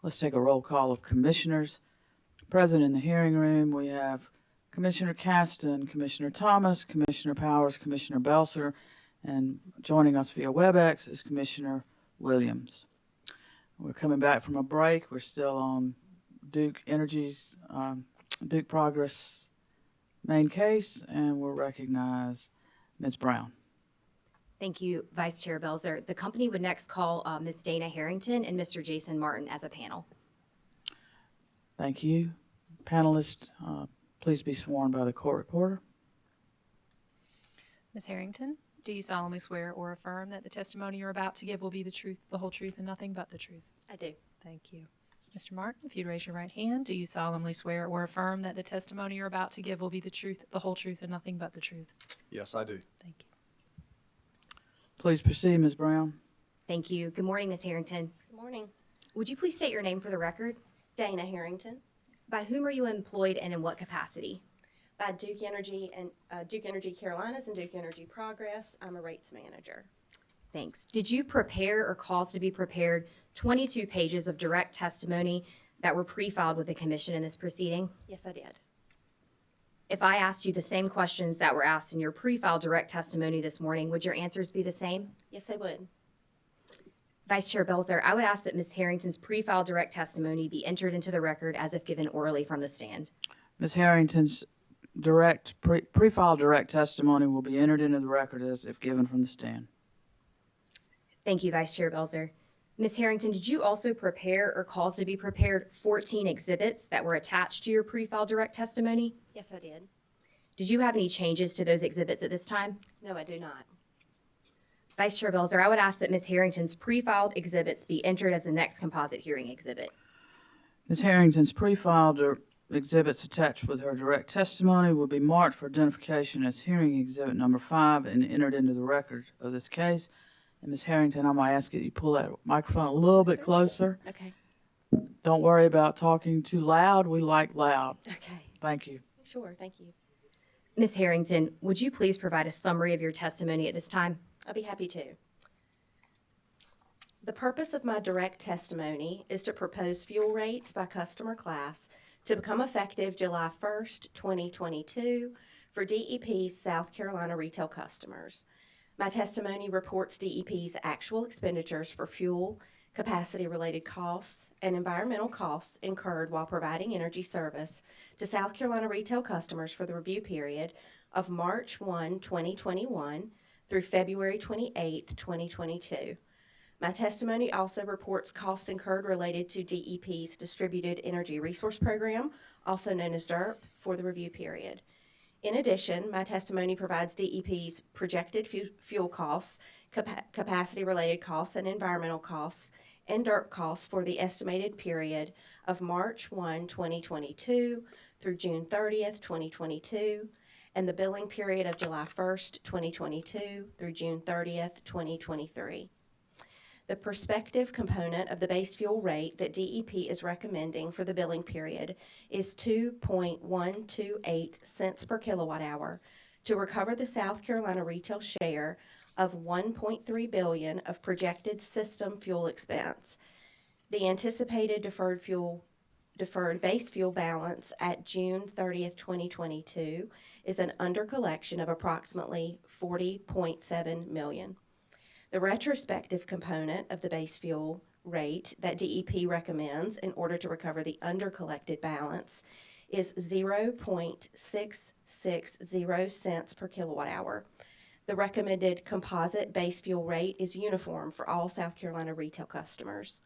Let's take a roll call of commissioners. Present in the hearing room, we have Commissioner Caston, Commissioner Thomas, Commissioner Powers, Commissioner Belser, and joining us via WebEx is Commissioner Williams. We're coming back from a break. We're still on Duke Energy's Duke Progress main case, and we'll recognize Ms. Brown. Thank you, Vice Chair Belzer. The company would next call Ms. Dana Harrington and Mr. Jason Martin as a panel. Thank you. Panelists, please be sworn by the court reporter. Ms. Harrington, do you solemnly swear or affirm that the testimony you're about to give will be the truth, the whole truth, and nothing but the truth? I do. Thank you. Mr. Martin, if you'd raise your right hand, do you solemnly swear or affirm that the testimony you're about to give will be the truth, the whole truth, and nothing but the truth? Yes, I do. Thank you. Please proceed, Ms. Brown. Thank you. Good morning, Ms. Harrington. Good morning. Would you please state your name for the record? Dana Harrington. By whom are you employed and in what capacity? By Duke Energy and Duke Energy Carolinas and Duke Energy Progress. I'm a rates manager. Thanks. Did you prepare or cause to be prepared 22 pages of direct testimony that were pre-filed with the commission in this proceeding? Yes, I did. If I asked you the same questions that were asked in your pre-filed direct testimony this morning, would your answers be the same? Yes, they would. Vice Chair Belzer, I would ask that Ms. Harrington's pre-filed direct testimony be entered into the record as if given orally from the stand. Ms. Harrington's pre-filed direct testimony will be entered into the record as if given from the stand. Thank you, Vice Chair Belzer. Ms. Harrington, did you also prepare or cause to be prepared 14 exhibits that were attached to your pre-filed direct testimony? Yes, I did. Did you have any changes to those exhibits at this time? No, I do not. Vice Chair Belzer, I would ask that Ms. Harrington's pre-filed exhibits be entered as the next composite hearing exhibit. Ms. Harrington's pre-filed exhibits attached with her direct testimony will be marked for identification as hearing exhibit number 5 and entered into the record of this case. And Ms. Harrington, I'm going to ask you to pull that microphone a little bit closer. Okay. Don't worry about talking too loud. We like loud. Okay. Thank you. Sure, thank you. Ms. Harrington, would you please provide a summary of your testimony at this time? I'll be happy to. The purpose of my direct testimony is to propose fuel rates by customer class to become effective July 1st, 2022 for DEP's South Carolina retail customers. My testimony reports DEP's actual expenditures for fuel, capacity-related costs, and environmental costs incurred while providing energy service to South Carolina retail customers for the review period of March 1, 2021 through February 28, 2022. My testimony also reports costs incurred related to DEP's Distributed Energy Resource Program, also known as DERP, for the review period. In addition, my testimony provides DEP's projected fuel costs, capacity-related costs, and environmental costs, and DERP costs for the estimated period of March 1, 2022 through June 30th, 2022, and the billing period of July 1st, 2022 through June 30th, 2023. The prospective component of the base fuel rate that DEP is recommending for the billing period is 2.128 cents per kilowatt hour to recover the South Carolina retail share of $1.3 billion of projected system fuel expense. The anticipated deferred base fuel balance at June 30th, 2022 is an undercollection of approximately $40.7 million. The retrospective component of the base fuel rate that DEP recommends in order to recover the undercollected balance is 0.660 cents per kilowatt hour. The recommended composite base fuel rate is uniform for all South Carolina retail customers.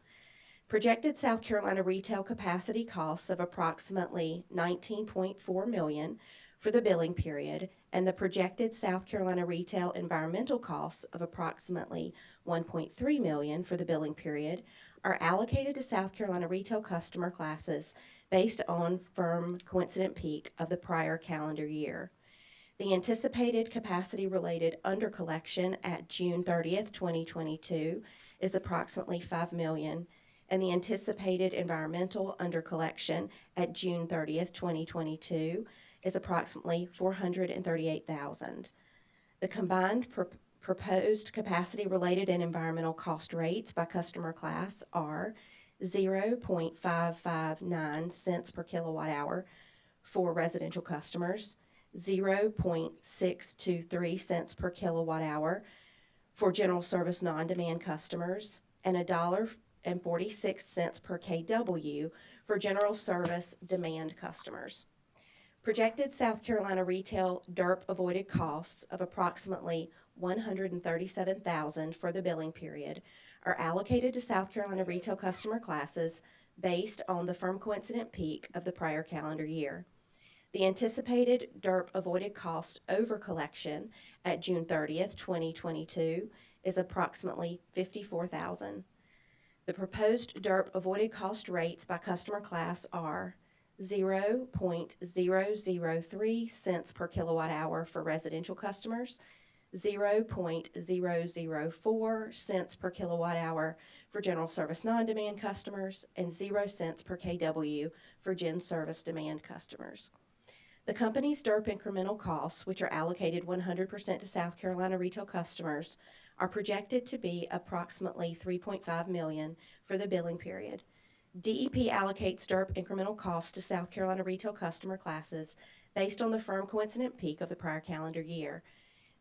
Projected South Carolina retail capacity costs of approximately $19.4 million for the billing period, and the projected South Carolina retail environmental costs of approximately $1.3 million for the billing period are allocated to South Carolina retail customer classes based on firm coincident peak of the prior calendar year. The anticipated capacity-related undercollection at June 30th, 2022 is approximately $5 million, and the anticipated environmental under collection at June 30th, 2022 is approximately $438,000. The combined proposed capacity-related and environmental cost rates by customer class are 0.559 cents per kilowatt hour for residential customers, 0.623 cents per kilowatt hour for general service non-demand customers, and $1.46 per kW for general service demand customers. Projected South Carolina retail DERP avoided costs of approximately $137,000 for the billing period are allocated to South Carolina retail customer classes based on the firm coincident peak of the prior calendar year. The anticipated DERP avoided cost over collection at June 30th, 2022 is approximately $54,000. The proposed DERP avoided cost rates by customer class are 0.003 cents per kilowatt hour for residential customers, 0.004 cents per kilowatt hour for general service non-demand customers, and 0 cents per kW for gen service demand customers. The company's DERP incremental costs, which are allocated 100% to South Carolina retail customers, are projected to be approximately $3.5 million for the billing period. DEP allocates DERP incremental costs to South Carolina retail customer classes based on the firm coincident peak of the prior calendar year.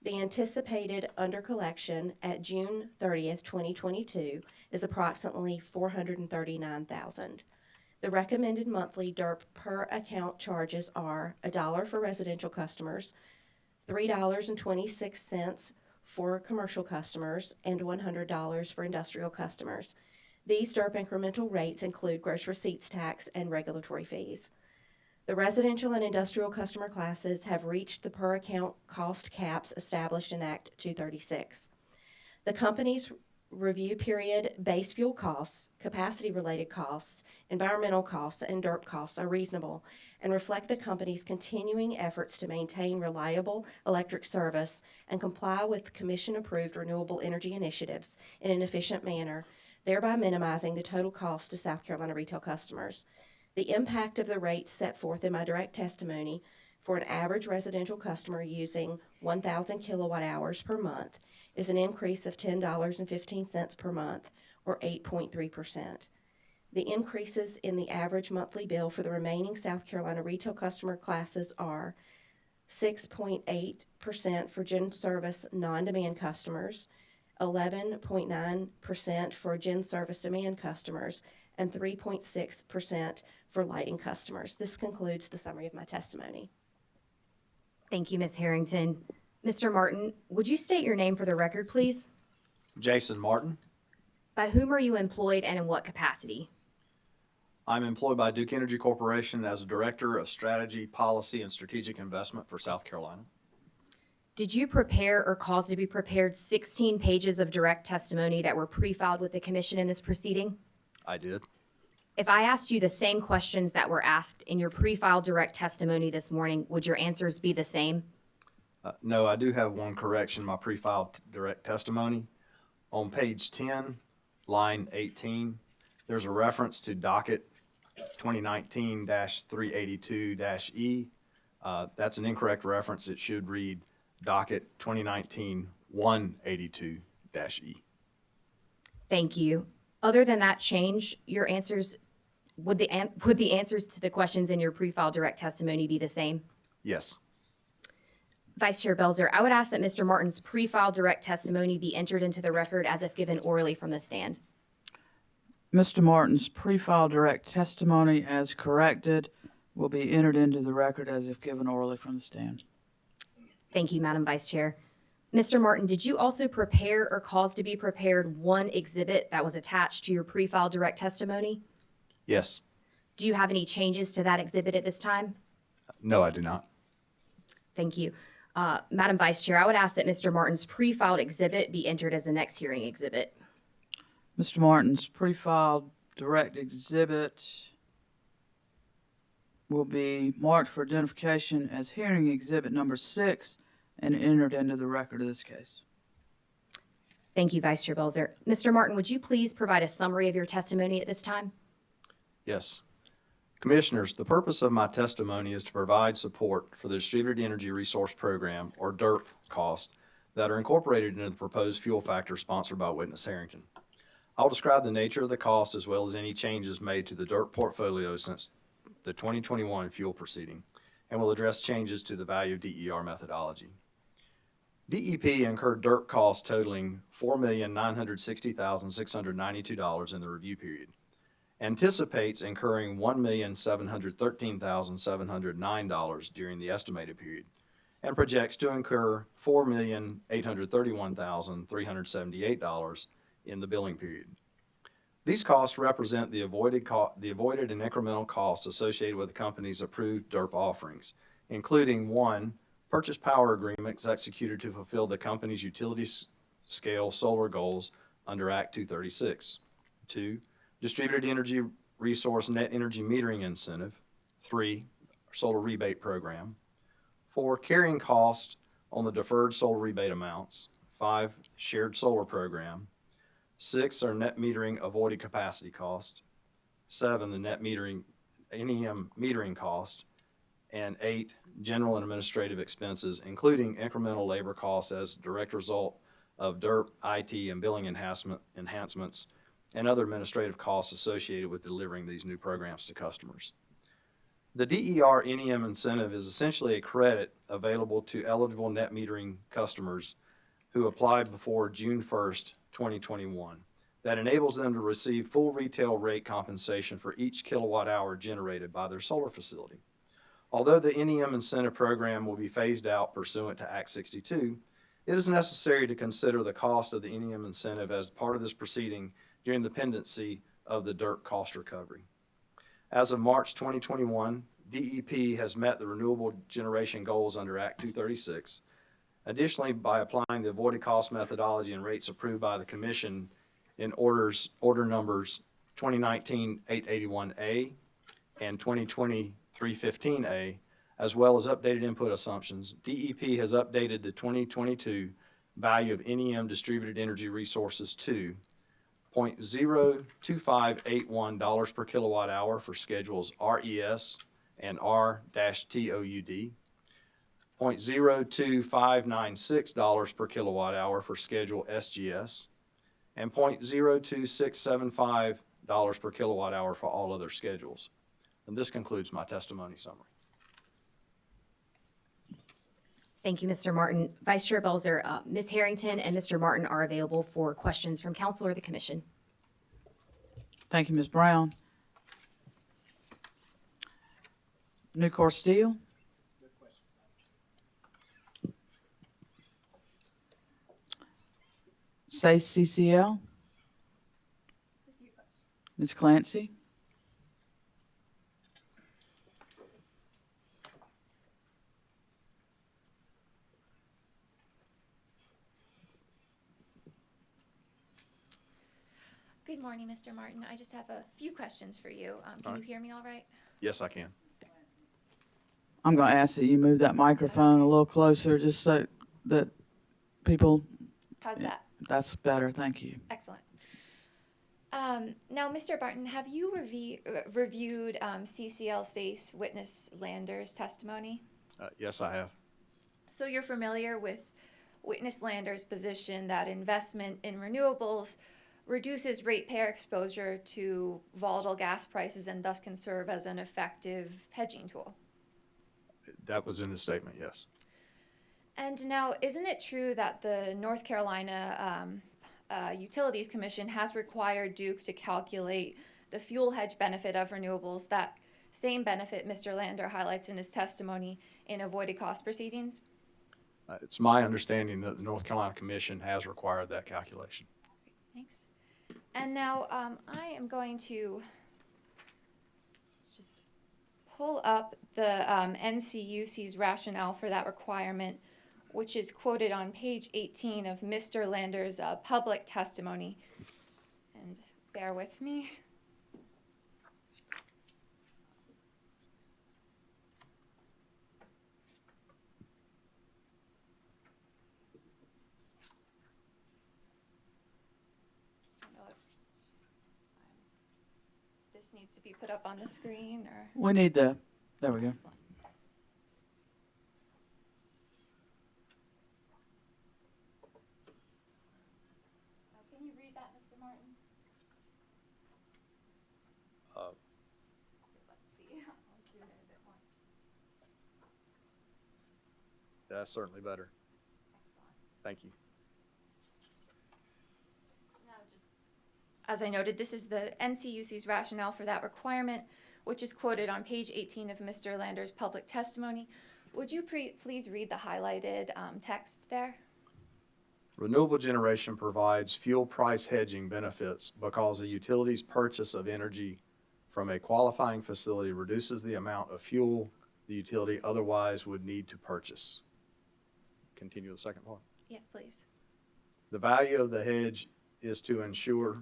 The anticipated under collection at June 30th, 2022 is approximately $439,000. The recommended monthly DERP per account charges are $1 for residential customers, $3.26 for commercial customers, and $100 for industrial customers. These DERP incremental rates include gross receipts tax and regulatory fees. The residential and industrial customer classes have reached the per account cost caps established in Act 236. The company's review period base fuel costs, capacity-related costs, environmental costs, and DERP costs are reasonable and reflect the company's continuing efforts to maintain reliable electric service and comply with commission-approved renewable energy initiatives in an efficient manner, thereby minimizing the total cost to South Carolina retail customers. The impact of the rates set forth in my direct testimony for an average residential customer using 1,000 kilowatt hours per month is an increase of $10.15 per month, or 8.3%. The increases in the average monthly bill for the remaining South Carolina retail customer classes are 6.8% for gen service non-demand customers, 11.9% for gen service demand customers, and 3.6% for lighting customers. This concludes the summary of my testimony. Thank you, Ms. Harrington. Mr. Martin, would you state your name for the record, please? Jason Martin. By whom are you employed and in what capacity? I'm employed by Duke Energy Corporation as a Director of Strategy, Policy, and Strategic Investment for South Carolina. Did you prepare or cause to be prepared 16 pages of direct testimony that were pre-filed with the Commission in this proceeding? I did. If I asked you the same questions that were asked in your pre-filed direct testimony this morning, would your answers be the same? No, I do have one correction in my pre-filed direct testimony. On page 10, line 18, there's a reference to docket 2019-382-E. That's an incorrect reference. It should read docket 2019-182-E. Thank you. Other than that change, your answers, would the answers to the questions in your pre-filed direct testimony be the same? Yes. Vice Chair Belzer, I would ask that Mr. Martin's pre-filed direct testimony be entered into the record as if given orally from the stand. Mr. Martin's pre-filed direct testimony as corrected will be entered into the record as if given orally from the stand. Thank you, Madam Vice Chair. Mr. Martin, did you also prepare or cause to be prepared one exhibit that was attached to your pre-filed direct testimony? Yes. Do you have any changes to that exhibit at this time? No, I do not. Thank you. Madam Vice Chair, I would ask that Mr. Martin's pre-filed exhibit be entered as the next hearing exhibit. Mr. Martin's pre-filed direct exhibit will be marked for identification as hearing exhibit number 6 and entered into the record of this case. Thank you, Vice Chair Belzer. Mr. Martin, would you please provide a summary of your testimony at this time? Yes. Commissioners, the purpose of my testimony is to provide support for the Distributed Energy Resource Program, or DERP, costs that are incorporated into the proposed fuel factor sponsored by Witness Harrington. I'll describe the nature of the cost as well as any changes made to the DERP portfolio since the 2021 fuel proceeding, and will address changes to the value of DER methodology. DEP incurred DERP costs totaling $4,960,692 in the review period, anticipates incurring $1,713,709 during the estimated period, and projects to incur $4,831,378 in the billing period. These costs represent the avoided and incremental costs associated with the company's approved DERP offerings, including 1, purchase power agreements executed to fulfill the company's utility scale solar goals under Act 236. 2, distributed energy resource net energy metering incentive. 3, solar rebate program. 4, carrying cost on the deferred solar rebate amounts. 5, shared solar program. 6 are net metering avoided capacity cost. 7, the net metering NEM metering cost. And 8, general and administrative expenses, including incremental labor costs as a direct result of DERP, IT, and billing enhancements, and other administrative costs associated with delivering these new programs to customers. The DER NEM incentive is essentially a credit available to eligible net metering customers who applied before June 1st, 2021, that enables them to receive full retail rate compensation for each kilowatt hour generated by their solar facility. Although the NEM incentive program will be phased out pursuant to Act 62, it is necessary to consider the cost of the NEM incentive as part of this proceeding during the pendency of the DERP cost recovery. As of March 2021, DEP has met the renewable generation goals under Act 236. Additionally, by applying the avoided cost methodology and rates approved by the Commission in order numbers 2019-881A and 2020-315A, as well as updated input assumptions, DEP has updated the 2022 value of NEM distributed energy resources to $0.02581 per kilowatt hour for schedules RES and R-TOUD, $0.02596 per kilowatt hour for schedule SGS, and $0.02675 per kilowatt hour for all other schedules. And this concludes my testimony summary. Thank you, Mr. Martin. Vice Chair Belzer, Ms. Harrington and Mr. Martin are available for questions from council or the commission. Thank you, Ms. Brown. Nucor Steel. SACE CCL. Ms. Clancy. Good morning, Mr. Martin. I just have a few questions for you. Can you hear me all right? Yes, I can. I'm going to ask that you move that microphone a little closer just so that people. How's that? That's better. Thank you. Excellent. Now, Mr. Barton, have you reviewed CCL SACE witness Lander's testimony? Yes, I have. So you're familiar with witness Lander's position that investment in renewables reduces ratepayer exposure to volatile gas prices and thus can serve as an effective hedging tool? That was in the statement, yes. And now, isn't it true that the North Carolina Utilities Commission has required Duke to calculate the fuel hedge benefit of renewables, that same benefit Mr. Lander highlights in his testimony in avoided cost proceedings? It's my understanding that the North Carolina Commission has required that calculation. Thanks. And now I am going to just pull up the NCUC's rationale for that requirement, which is quoted on page 18 of Mr. Lander's public testimony. And bear with me. this needs to be put up on the screen, or? We need the, there we go. Excellent. Can you read that, Mr. Martin? Let's see. I'll zoom in a bit more. That's certainly better. Thank you. Now, just as I noted, this is the NCUC's rationale for that requirement, which is quoted on page 18 of Mr. Lander's public testimony. Would you please read the highlighted text there? Renewable generation provides fuel price hedging benefits because a utility's purchase of energy from a qualifying facility reduces the amount of fuel the utility otherwise would need to purchase. Continue the second part. Yes, please. The value of the hedge is to insulate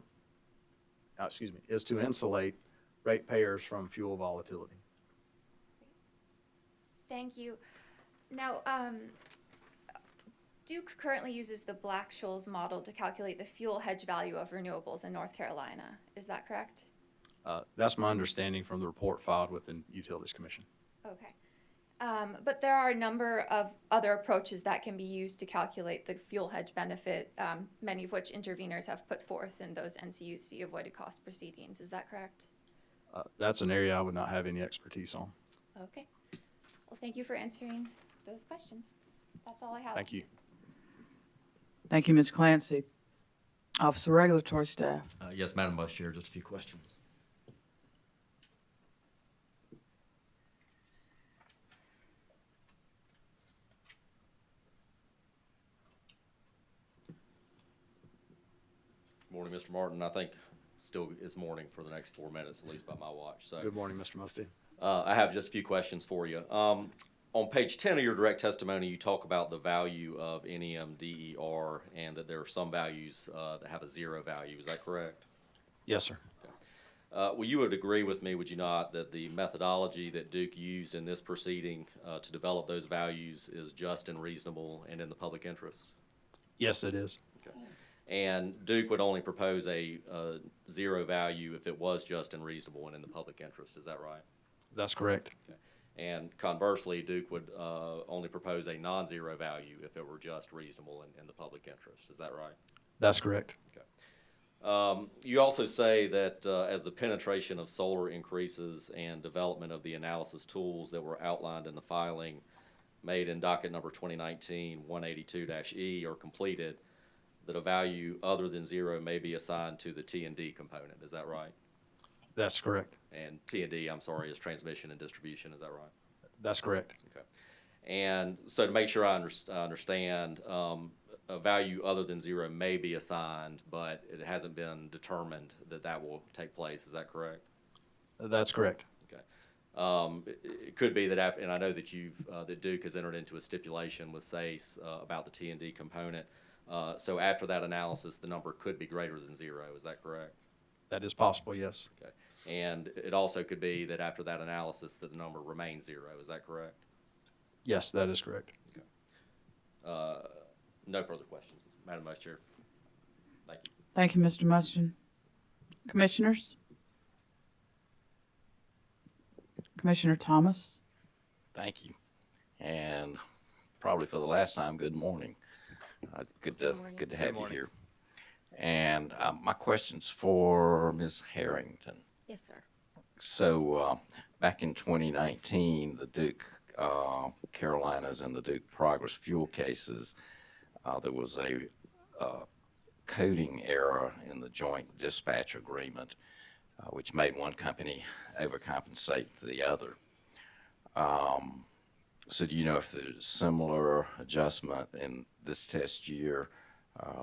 ratepayers from fuel volatility. Thank you. Now, Duke currently uses the Black-Scholes model to calculate the fuel hedge value of renewables in North Carolina. Is that correct? That's my understanding from the report filed with the Utilities Commission. Okay. But there are a number of other approaches that can be used to calculate the fuel hedge benefit, many of which interveners have put forth in those NCUC avoided cost proceedings. Is that correct? That's an area I would not have any expertise on. Okay. Well, thank you for answering those questions. That's all I have. Thank you. Thank you, Ms. Clancy. Office of Regulatory Staff. Yes, Madam Vice Chair, just a few questions. Morning, Mr. Martin. I think still is morning for the next 4 minutes, at least by my watch. So, Good morning, Mr. Musty. I have just a few questions for you. On page 10 of your direct testimony, you talk about the value of NEM-DER and that there are some values that have a zero value. Is that correct? Yes, sir. Well, you would agree with me, would you not, that the methodology that Duke used in this proceeding to develop those values is just and reasonable and in the public interest? Yes, it is. Okay. And Duke would only propose a zero value if it was just and reasonable and in the public interest. Is that right? That's correct. Okay. And conversely, Duke would only propose a non-zero value if it were just reasonable and in the public interest. Is that right? That's correct. Okay. You also say that as the penetration of solar increases and development of the analysis tools that were outlined in the filing made in docket number 2019-182-E are completed, that a value other than zero may be assigned to the T&D component. Is that right? That's correct. And T&D, I'm sorry, is transmission and distribution. Is that right? That's correct. Okay. And so to make sure I understand, a value other than zero may be assigned, but it hasn't been determined that that will take place. Is that correct? That's correct. Okay. It could be that and I know that that Duke has entered into a stipulation with SACE about the T&D component. So after that analysis, the number could be greater than zero. Is that correct? That is possible, yes. Okay. And it also could be that after that analysis, that the number remains zero. Is that correct? Yes, that is correct. Okay. No further questions, Madam Vice Chair. Thank you. Thank you, Mr. Mustin. Commissioners? Commissioner Thomas? Thank you. And probably for the last time, good morning. Good to have you here. And my question's for Ms. Harrington. Yes, sir. So back in 2019, the Duke Carolinas and the Duke Progress fuel cases, there was a coding error in the joint dispatch agreement, which made one company overcompensate the other. So do you know if there's a similar adjustment in this test year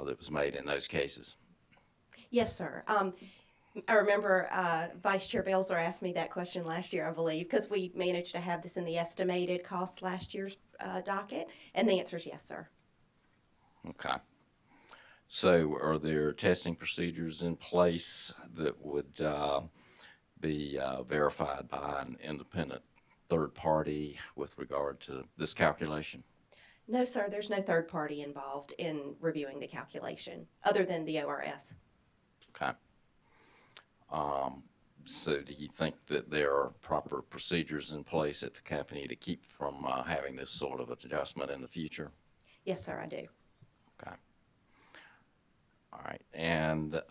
that was made in those cases? Yes, sir. I remember Vice Chair Belzer asked me that question last year, I believe, because we managed to have this in the estimated cost last year's docket, and the answer is yes, sir. Okay. So are there testing procedures in place that would be verified by an independent third party with regard to this calculation? No, sir, there's no third party involved in reviewing the calculation other than the ORS. Okay. So do you think that there are proper procedures in place at the company to keep from having this sort of adjustment in the future? Yes, sir, I do. Okay. All right. And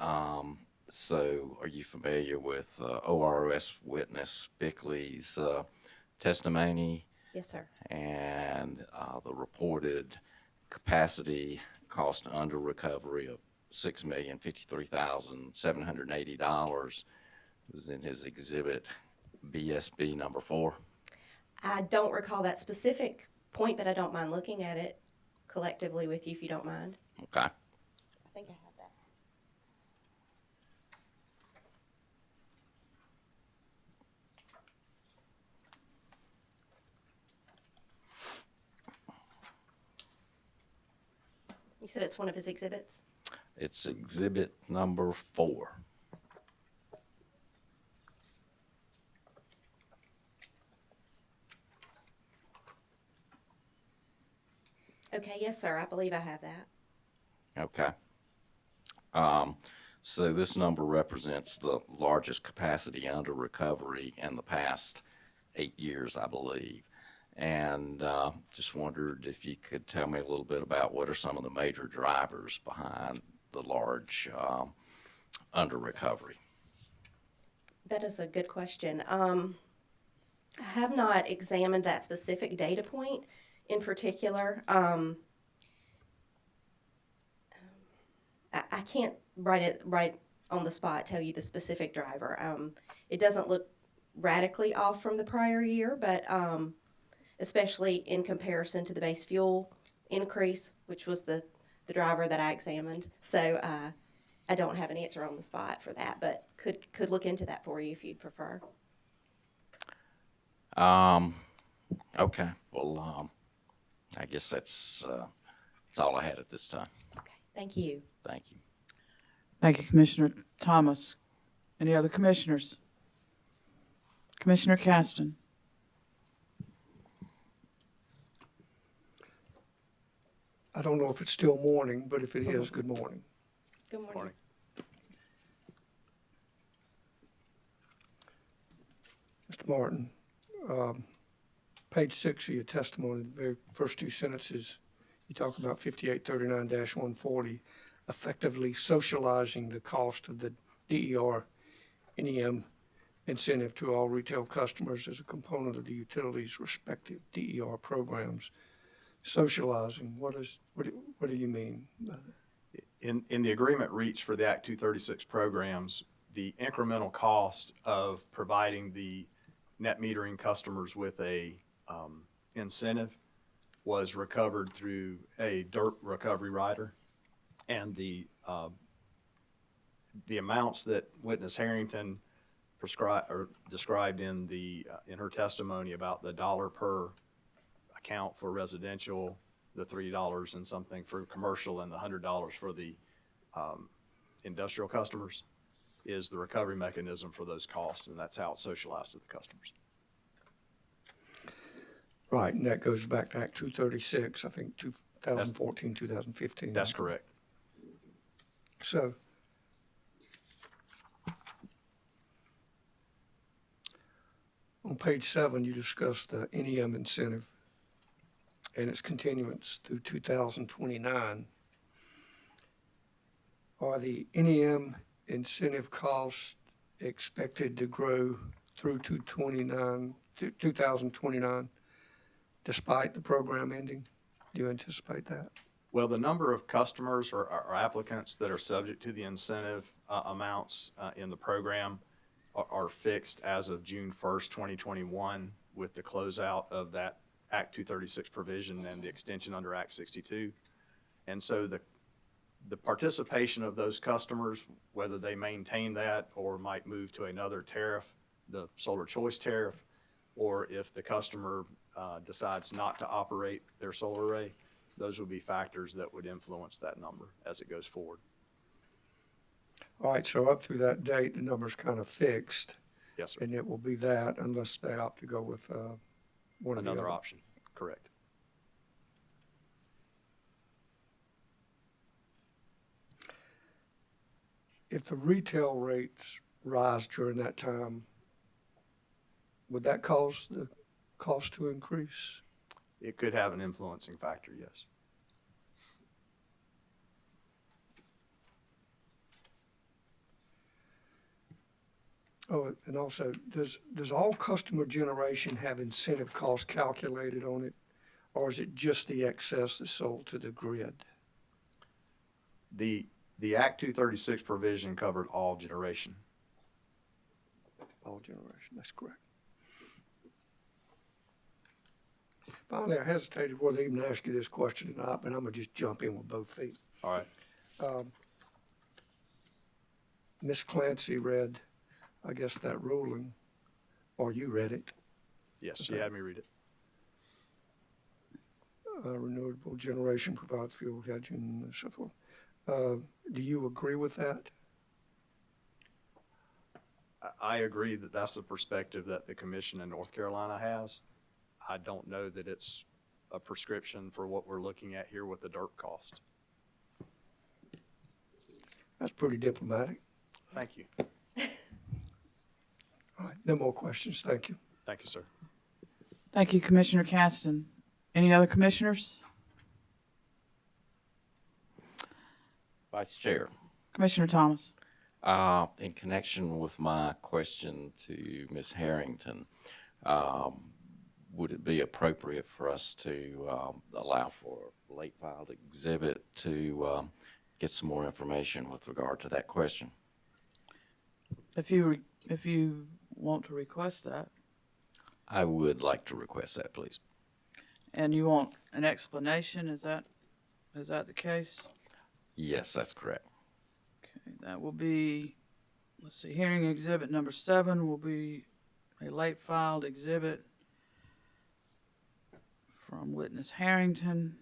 so are you familiar with ORS witness Bickley's testimony? Yes, sir. And the reported capacity cost under recovery of $6,053,780 was in his exhibit BSB number 4. I don't recall that specific point, but I don't mind looking at it collectively with you if you don't mind. Okay. I think I have that. You said it's one of his exhibits? It's exhibit number 4. Okay, yes, sir. I believe I have that. Okay. So this number represents the largest capacity under recovery in the past 8 years, I believe. And just wondered if you could tell me a little bit about what are some of the major drivers behind the large under recovery. That is a good question. I have not examined that specific data point in particular. I can't right on the spot tell you the specific driver. It doesn't look radically off from the prior year, but especially in comparison to the base fuel increase, which was the driver that I examined. So I don't have an answer on the spot for that, but could look into that for you if you'd prefer. Okay. Well, I guess that's all I had at this time. Okay. Thank you. Thank you. Thank you, Commissioner Thomas. Any other commissioners? Commissioner Caston. I don't know if it's still morning, but if it is, good morning. Good morning. Morning. Mr. Martin, page 6 of your testimony, the very first 2 sentences, you talk about 5839-140, effectively socializing the cost of the DER NEM incentive to all retail customers as a component of the utility's respective DER programs. Socializing, what do you mean by that? In the agreement reached for the Act 236 programs, the incremental cost of providing the net metering customers with a incentive was recovered through a DERP recovery rider, and the amounts that Witness Harrington described in her testimony about the dollar per account for residential, the $3 and something for commercial, and the $100 for the industrial customers is the recovery mechanism for those costs, and that's how it's socialized to the customers. Right, and that goes back to Act 236, I think 2014, 2015. That's correct. So, on page 7, you discuss the NEM incentive and its continuance through 2029. Are the NEM incentive costs expected to grow through 2029 despite the program ending? Do you anticipate that? Well, the number of customers or applicants that are subject to the incentive amounts in the program are fixed as of June 1st, 2021, with the closeout of that Act 236 provision and the extension under Act 62. And so the participation of those customers, whether they maintain that or might move to another tariff, the solar choice tariff, or if the customer decides not to operate their solar array, those would be factors that would influence that number as it goes forward. All right, so up through that date, the number's kind of fixed. Yes, sir. And it will be that unless they opt to go with one of the Another other. option, correct. If the retail rates rise during that time, would that cause the cost to increase? It could have an influencing factor, yes. Oh, and also, does all customer generation have incentive costs calculated on it, or is it just the excess that's sold to the grid? The Act 236 provision covered all generation. All generation, that's correct. Finally, I hesitated whether to even ask you this question or not, but I'm gonna just jump in with both feet. All right. Ms. Clancy read, I guess, that ruling, or you read it. Yes, she had me read it. Renewable generation provides fuel hedging and so forth. Do you agree with that? I agree that that's the perspective that the commission in North Carolina has. I don't know that it's a prescription for what we're looking at here with the dirt cost. That's pretty diplomatic. Thank you. All right, no more questions. Thank you. Thank you, sir. Thank you, Commissioner Caston. Any other commissioners? Vice Chair. Commissioner Thomas. In connection with my question to Ms. Harrington, would it be appropriate for us to allow for a late filed exhibit to get some more information with regard to that question? If you want to request that. I would like to request that, please. And you want an explanation, is that the case? Yes, that's correct. Okay, that will be, let's see, hearing exhibit number 7 will be a late filed exhibit from witness Harrington.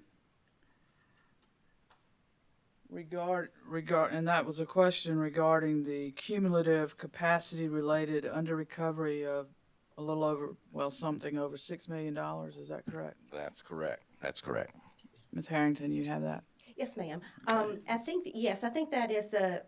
And that was a question regarding the cumulative capacity related under recovery of a little over, well, something over $6 million. Is that correct? That's correct. That's correct. Ms. Harrington, you have that? Yes, ma'am. I think that is the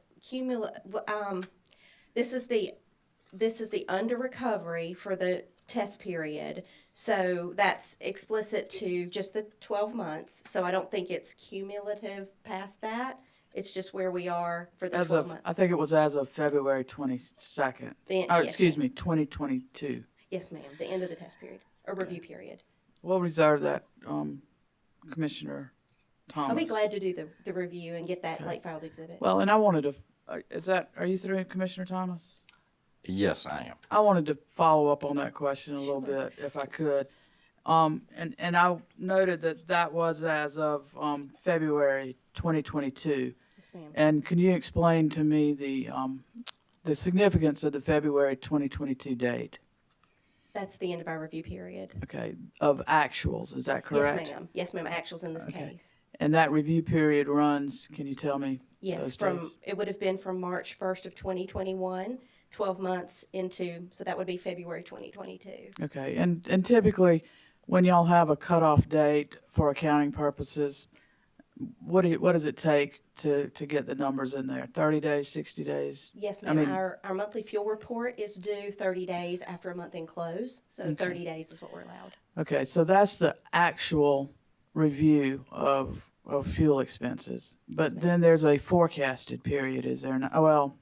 this is the under recovery for the test period. So that's explicit to just the 12 months. So I don't think it's cumulative past that. It's just where we are for the 12 months. I think it was as of February 22nd. Yes, Excuse ma'am. me, 2022. Yes, ma'am. The end of the test period or review period. We'll reserve that, Commissioner Thomas. I'll be glad to do the review and get that late filed exhibit. Well, and I wanted to, are you through, Commissioner Thomas? Yes, I am. I wanted to follow up on that question a little bit, if I could. And I noted that was as of February 2022. Yes, ma'am. And can you explain to me the significance of the February 2022 date? That's the end of our review period. Okay, of actuals, is that correct? Yes, ma'am. Yes, ma'am. Actuals in this case. And that review period runs, can you tell me? Yes, those dates? it would have been from March 1st of 2021, 12 months into, so that would be February 2022. Okay, and typically, when y'all have a cutoff date for accounting purposes, what does it take to get the numbers in there? 30 days, 60 days? Yes, I ma'am. mean, Our monthly fuel report is due 30 days after a month in close, so Okay. 30 days is what we're allowed. okay, so that's the actual review of fuel expenses. But then there's a forecasted period, is there not? Well,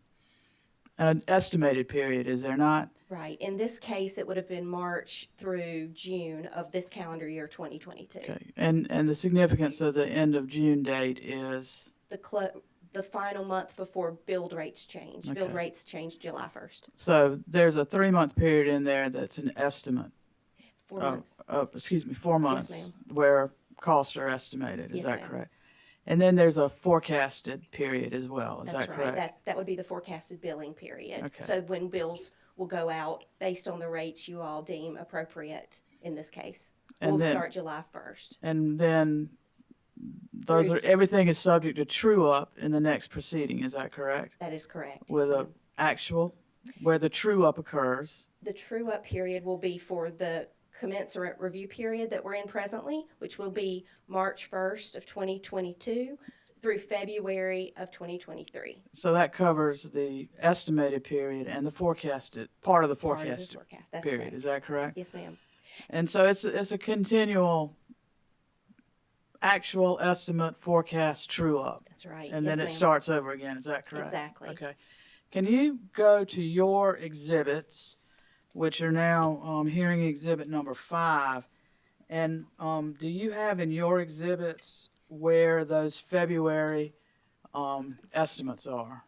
an estimated period, is there not? Right. In this case, it would have been March through June of this calendar year, 2022. Okay, and the significance of the end of June date is? The final month before build rates change. Build Okay. rates change July 1st. So there's a 3-month period in there that's an estimate. 4 months. 4 months. ma'am. Where costs are estimated, is Yes, that ma'am. correct? And then there's a forecasted period as well, is That's that right. correct? That would be the forecasted billing period. Okay. So when bills will go out based on the rates you all deem appropriate in this case. And We'll then- start July 1st. And then everything is subject to true up in the next proceeding, is that correct? That is correct. With Yes, a ma'am. actual, where the true up occurs. The true up period will be for the commensurate review period that we're in presently, which will be March 1st of 2022 through February of 2023. So that covers the estimated period and the forecasted, part of the Part of the forecasted forecast, that's period. correct. Is that correct? Yes, ma'am. And so it's a continual actual estimate forecast true up. That's right. And Yes, then it ma'am. starts over again. Is that correct? Exactly. Okay. Can you go to your exhibits, which are now hearing exhibit number 5, and do you have in your exhibits where those February estimates are,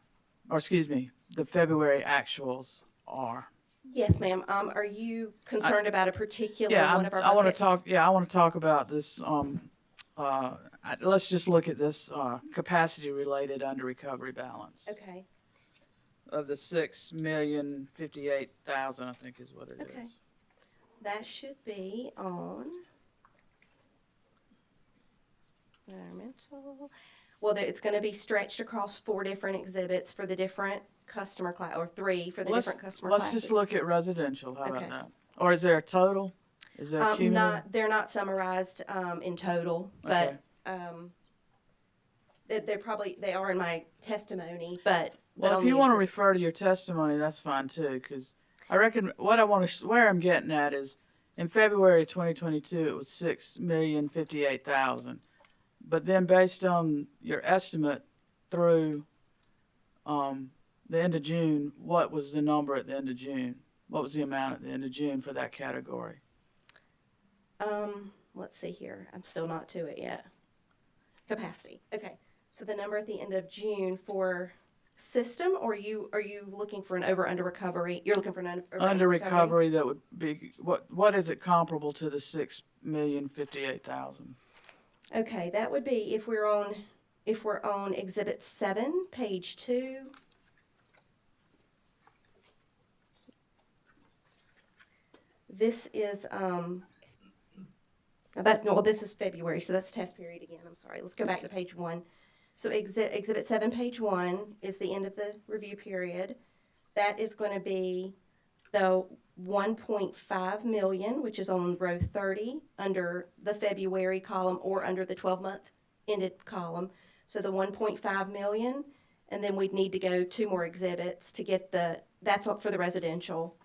or excuse me, the February actuals are? Yes, ma'am. Are you concerned about a particular Yeah, one of our I want to buckets? talk. Yeah, I want to talk about this. Let's just look at this capacity-related under recovery balance Okay. of the 6,058,000. I think is what it is. Okay. That should be on environmental. Well, it's going to be stretched across 4 different exhibits for the different customer class, or 3 for the different customer Let's classes. just look at residential. How Okay. about that? Or is there a total? Is there a cumulative? They're not summarized in total, but Okay. they are in my testimony. But Well, on if you the want to exhibits. refer to your testimony, that's fine too, because I reckon what I want to, where I'm getting at is, in February 2022, it was 6,058,000, but then based on your estimate through the end of June, what was the number at the end of June? What was the amount at the end of June for that category? Let's see here. I'm still not to it yet. Capacity. Okay. So the number at the end of June for system, or are you looking for an over under recovery? You're looking for an Under recovery, that would be what is it comparable to the 6,058,000? Okay, that would be if we're on Exhibit 7, page 2. This is this is February, so that's test period again. I'm sorry. Let's go back to page 1. So Exhibit 7, page 1 is the end of the review period. That is going to be the 1.5 million, which is on row 30 under the February column or under the 12-month ended column. So the 1.5 million, and then we'd need to go 2 more exhibits to get that's for the residential.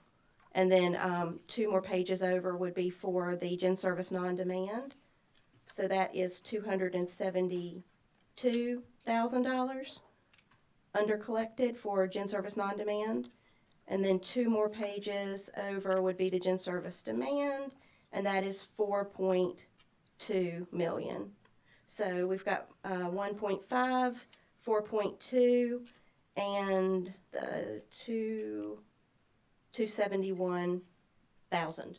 And then 2 more pages over would be for the gen service non-demand. So that is $272,000 under collected for gen service non-demand. And then 2 more pages over would be the gen service demand, and that is 4.2 million. So we've got 1.5, 4.2, and the 271,000.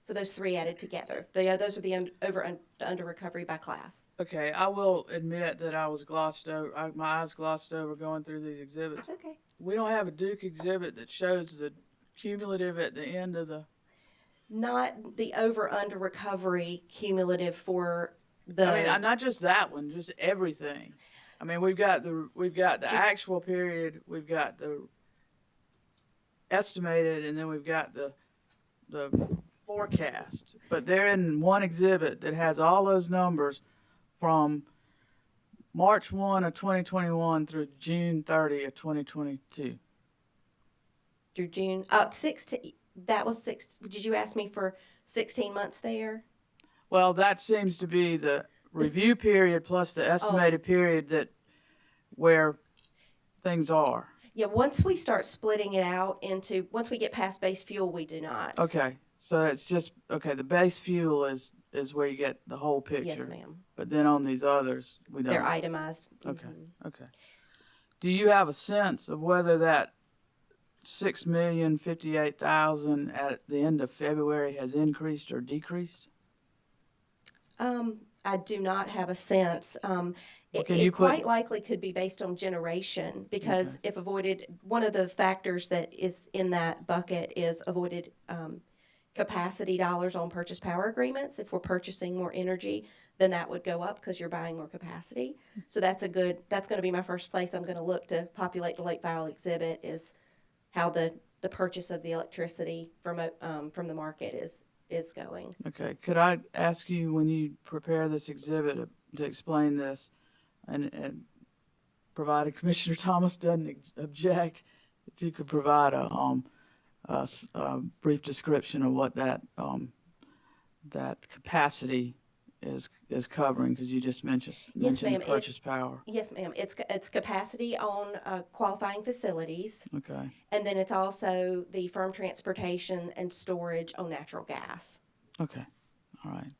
So those 3 added together. Those are the under recovery by class. Okay, I will admit that I was glossed over. My eyes glossed over going through these exhibits. That's okay. We don't have a Duke exhibit that shows the cumulative at the end of the. Not the under recovery cumulative for the. I mean, not just that one, just everything. I mean, we've got the actual period, we've got the estimated, and then we've got the forecast. But they're in one exhibit that has all those numbers from March 1 of 2021 through June 30 of 2022. Through June 16. That was 6. Did you ask me for 16 months there? Well, that seems to be the review period plus the estimated period where things are. Yeah, once we start splitting it out once we get past base fuel, we do not. Okay, so it's just, the base fuel is where you get the whole picture. Yes, ma'am. But then on these others, we don't. They're itemized. Okay, okay. Do you have a sense of whether that 6,058,000 at the end of February has increased or decreased? I do not have a sense. It quite likely could be based on generation, because if avoided, one of the factors that is in that bucket is avoided capacity dollars on purchase power agreements. If we're purchasing more energy, then that would go up because you're buying more capacity. So that's going to be my first place I'm going to look to populate the late file exhibit, is how the purchase of the electricity from the market is is going. Okay, could I ask you, when you prepare this exhibit, to explain this, and provided Commissioner Thomas doesn't object, that you could provide a brief description of what that capacity is covering, because you just mentioned ma'am. purchase power. Yes, ma'am. It's capacity on qualifying facilities, Okay. and then it's also the firm transportation and storage on natural gas. Okay. All right.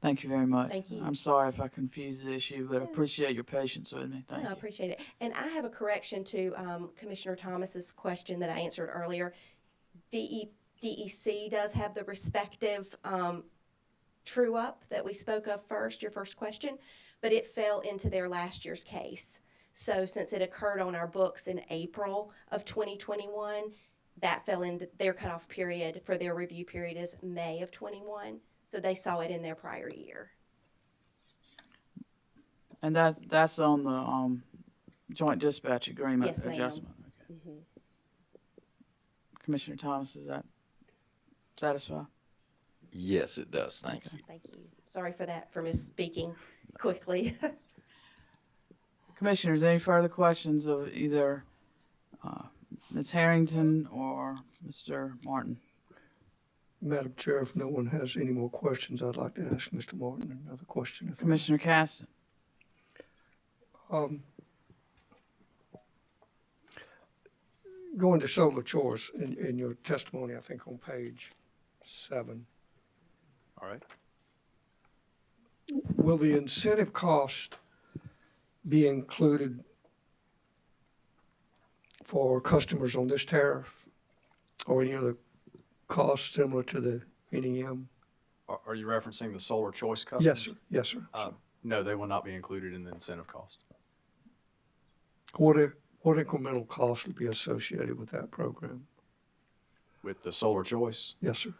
Thank you very much. Thank you. I'm sorry if I confused the issue, but I appreciate your patience with me. Thank I you. appreciate it. And I have a correction to Commissioner Thomas's question that I answered earlier. DEC does have the respective true up that we spoke of first, your first question, but it fell into their last year's case. So since it occurred on our books in April of 2021, that fell into their cutoff period for their review period is May of 21. So they saw it in their prior year. And that's on the joint dispatch agreement Yes, ma'am. adjustment. Okay. Commissioner Thomas, is that satisfy? Yes, it does. Thank you. Thank you. Sorry for that, for misspeaking quickly. Commissioners, any further questions of either Ms. Harrington or Mr. Martin? Madam Chair, if no one has any more questions, I'd like to ask Mr. Martin another question. If Commissioner Caston. Going to solar choice in your testimony, I think on page 7. All right. Will the incentive cost be included for customers on this tariff or any other cost similar to the NEM? Are you referencing the solar choice customers? Yes, sir. Yes, sir. No, they will not be included in the incentive cost. What incremental cost would be associated with that program? With the solar choice? Yes, sir.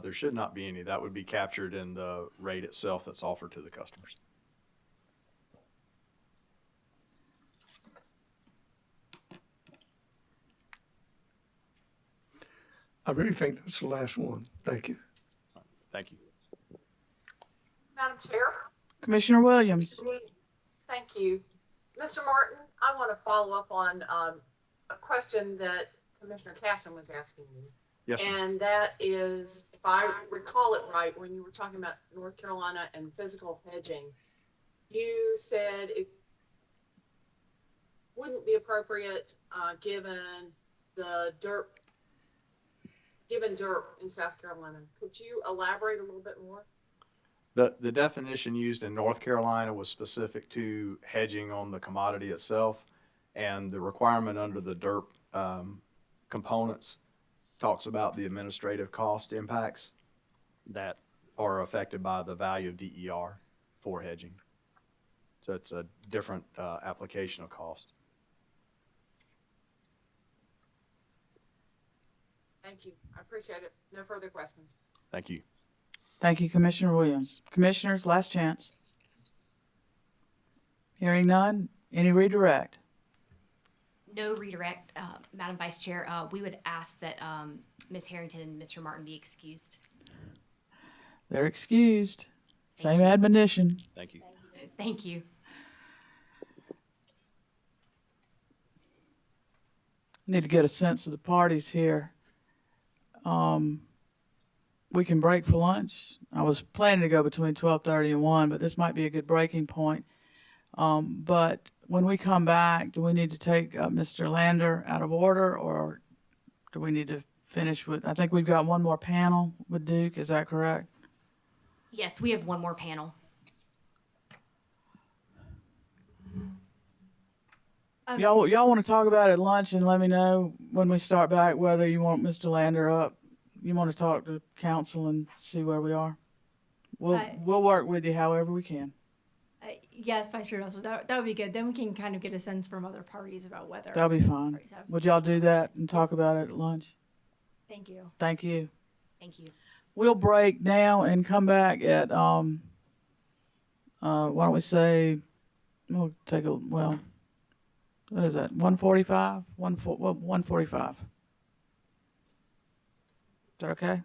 There should not be any. That would be captured in the rate itself that's offered to the customers. I really think that's the last one. Thank you. Thank you. Madam Chair? Commissioner Williams. Thank you. Mr. Martin, I want to follow up on a question that Commissioner Caston was asking you. Yes, ma'am. And that is, if I recall it right, when you were talking about North Carolina and physical hedging, you said it wouldn't be appropriate given DERP in South Carolina. Could you elaborate a little bit more? The definition used in North Carolina was specific to hedging on the commodity itself, and the requirement under the DERP components talks about the administrative cost impacts that are affected by the value of DER for hedging. So it's a different application of cost. Thank you. I appreciate it. No further questions. Thank you. Thank you, Commissioner Williams. Commissioners, last chance. Hearing none, any redirect? No redirect, Madam Vice Chair. We would ask that Ms. Harrington and Mr. Martin be excused. They're excused. Same admonition. Thank you. Thank you. Need to get a sense of the parties here. We can break for lunch. I was planning to go between 12:30 and 1, but this might be a good breaking point. But when we come back, do we need to take Mr. Lander out of order, or do we need to finish with, I think we've got one more panel with Duke, is that correct? Yes, we have one more panel. Y'all want to talk about it at lunch and let me know when we start back whether you want Mr. Lander up. You want to talk to council and see where we are? We'll work with you however we can. Yes, Vice Chair Russell, that would be good. Then we can kind of get a sense from other parties about whether. That'll be fine. Would y'all do that and talk about it at lunch? Thank you. Thank you. Thank you. We'll break now and come back at, why don't we say, we'll take a, well, what is that, 1:45? 1:45. Is that okay?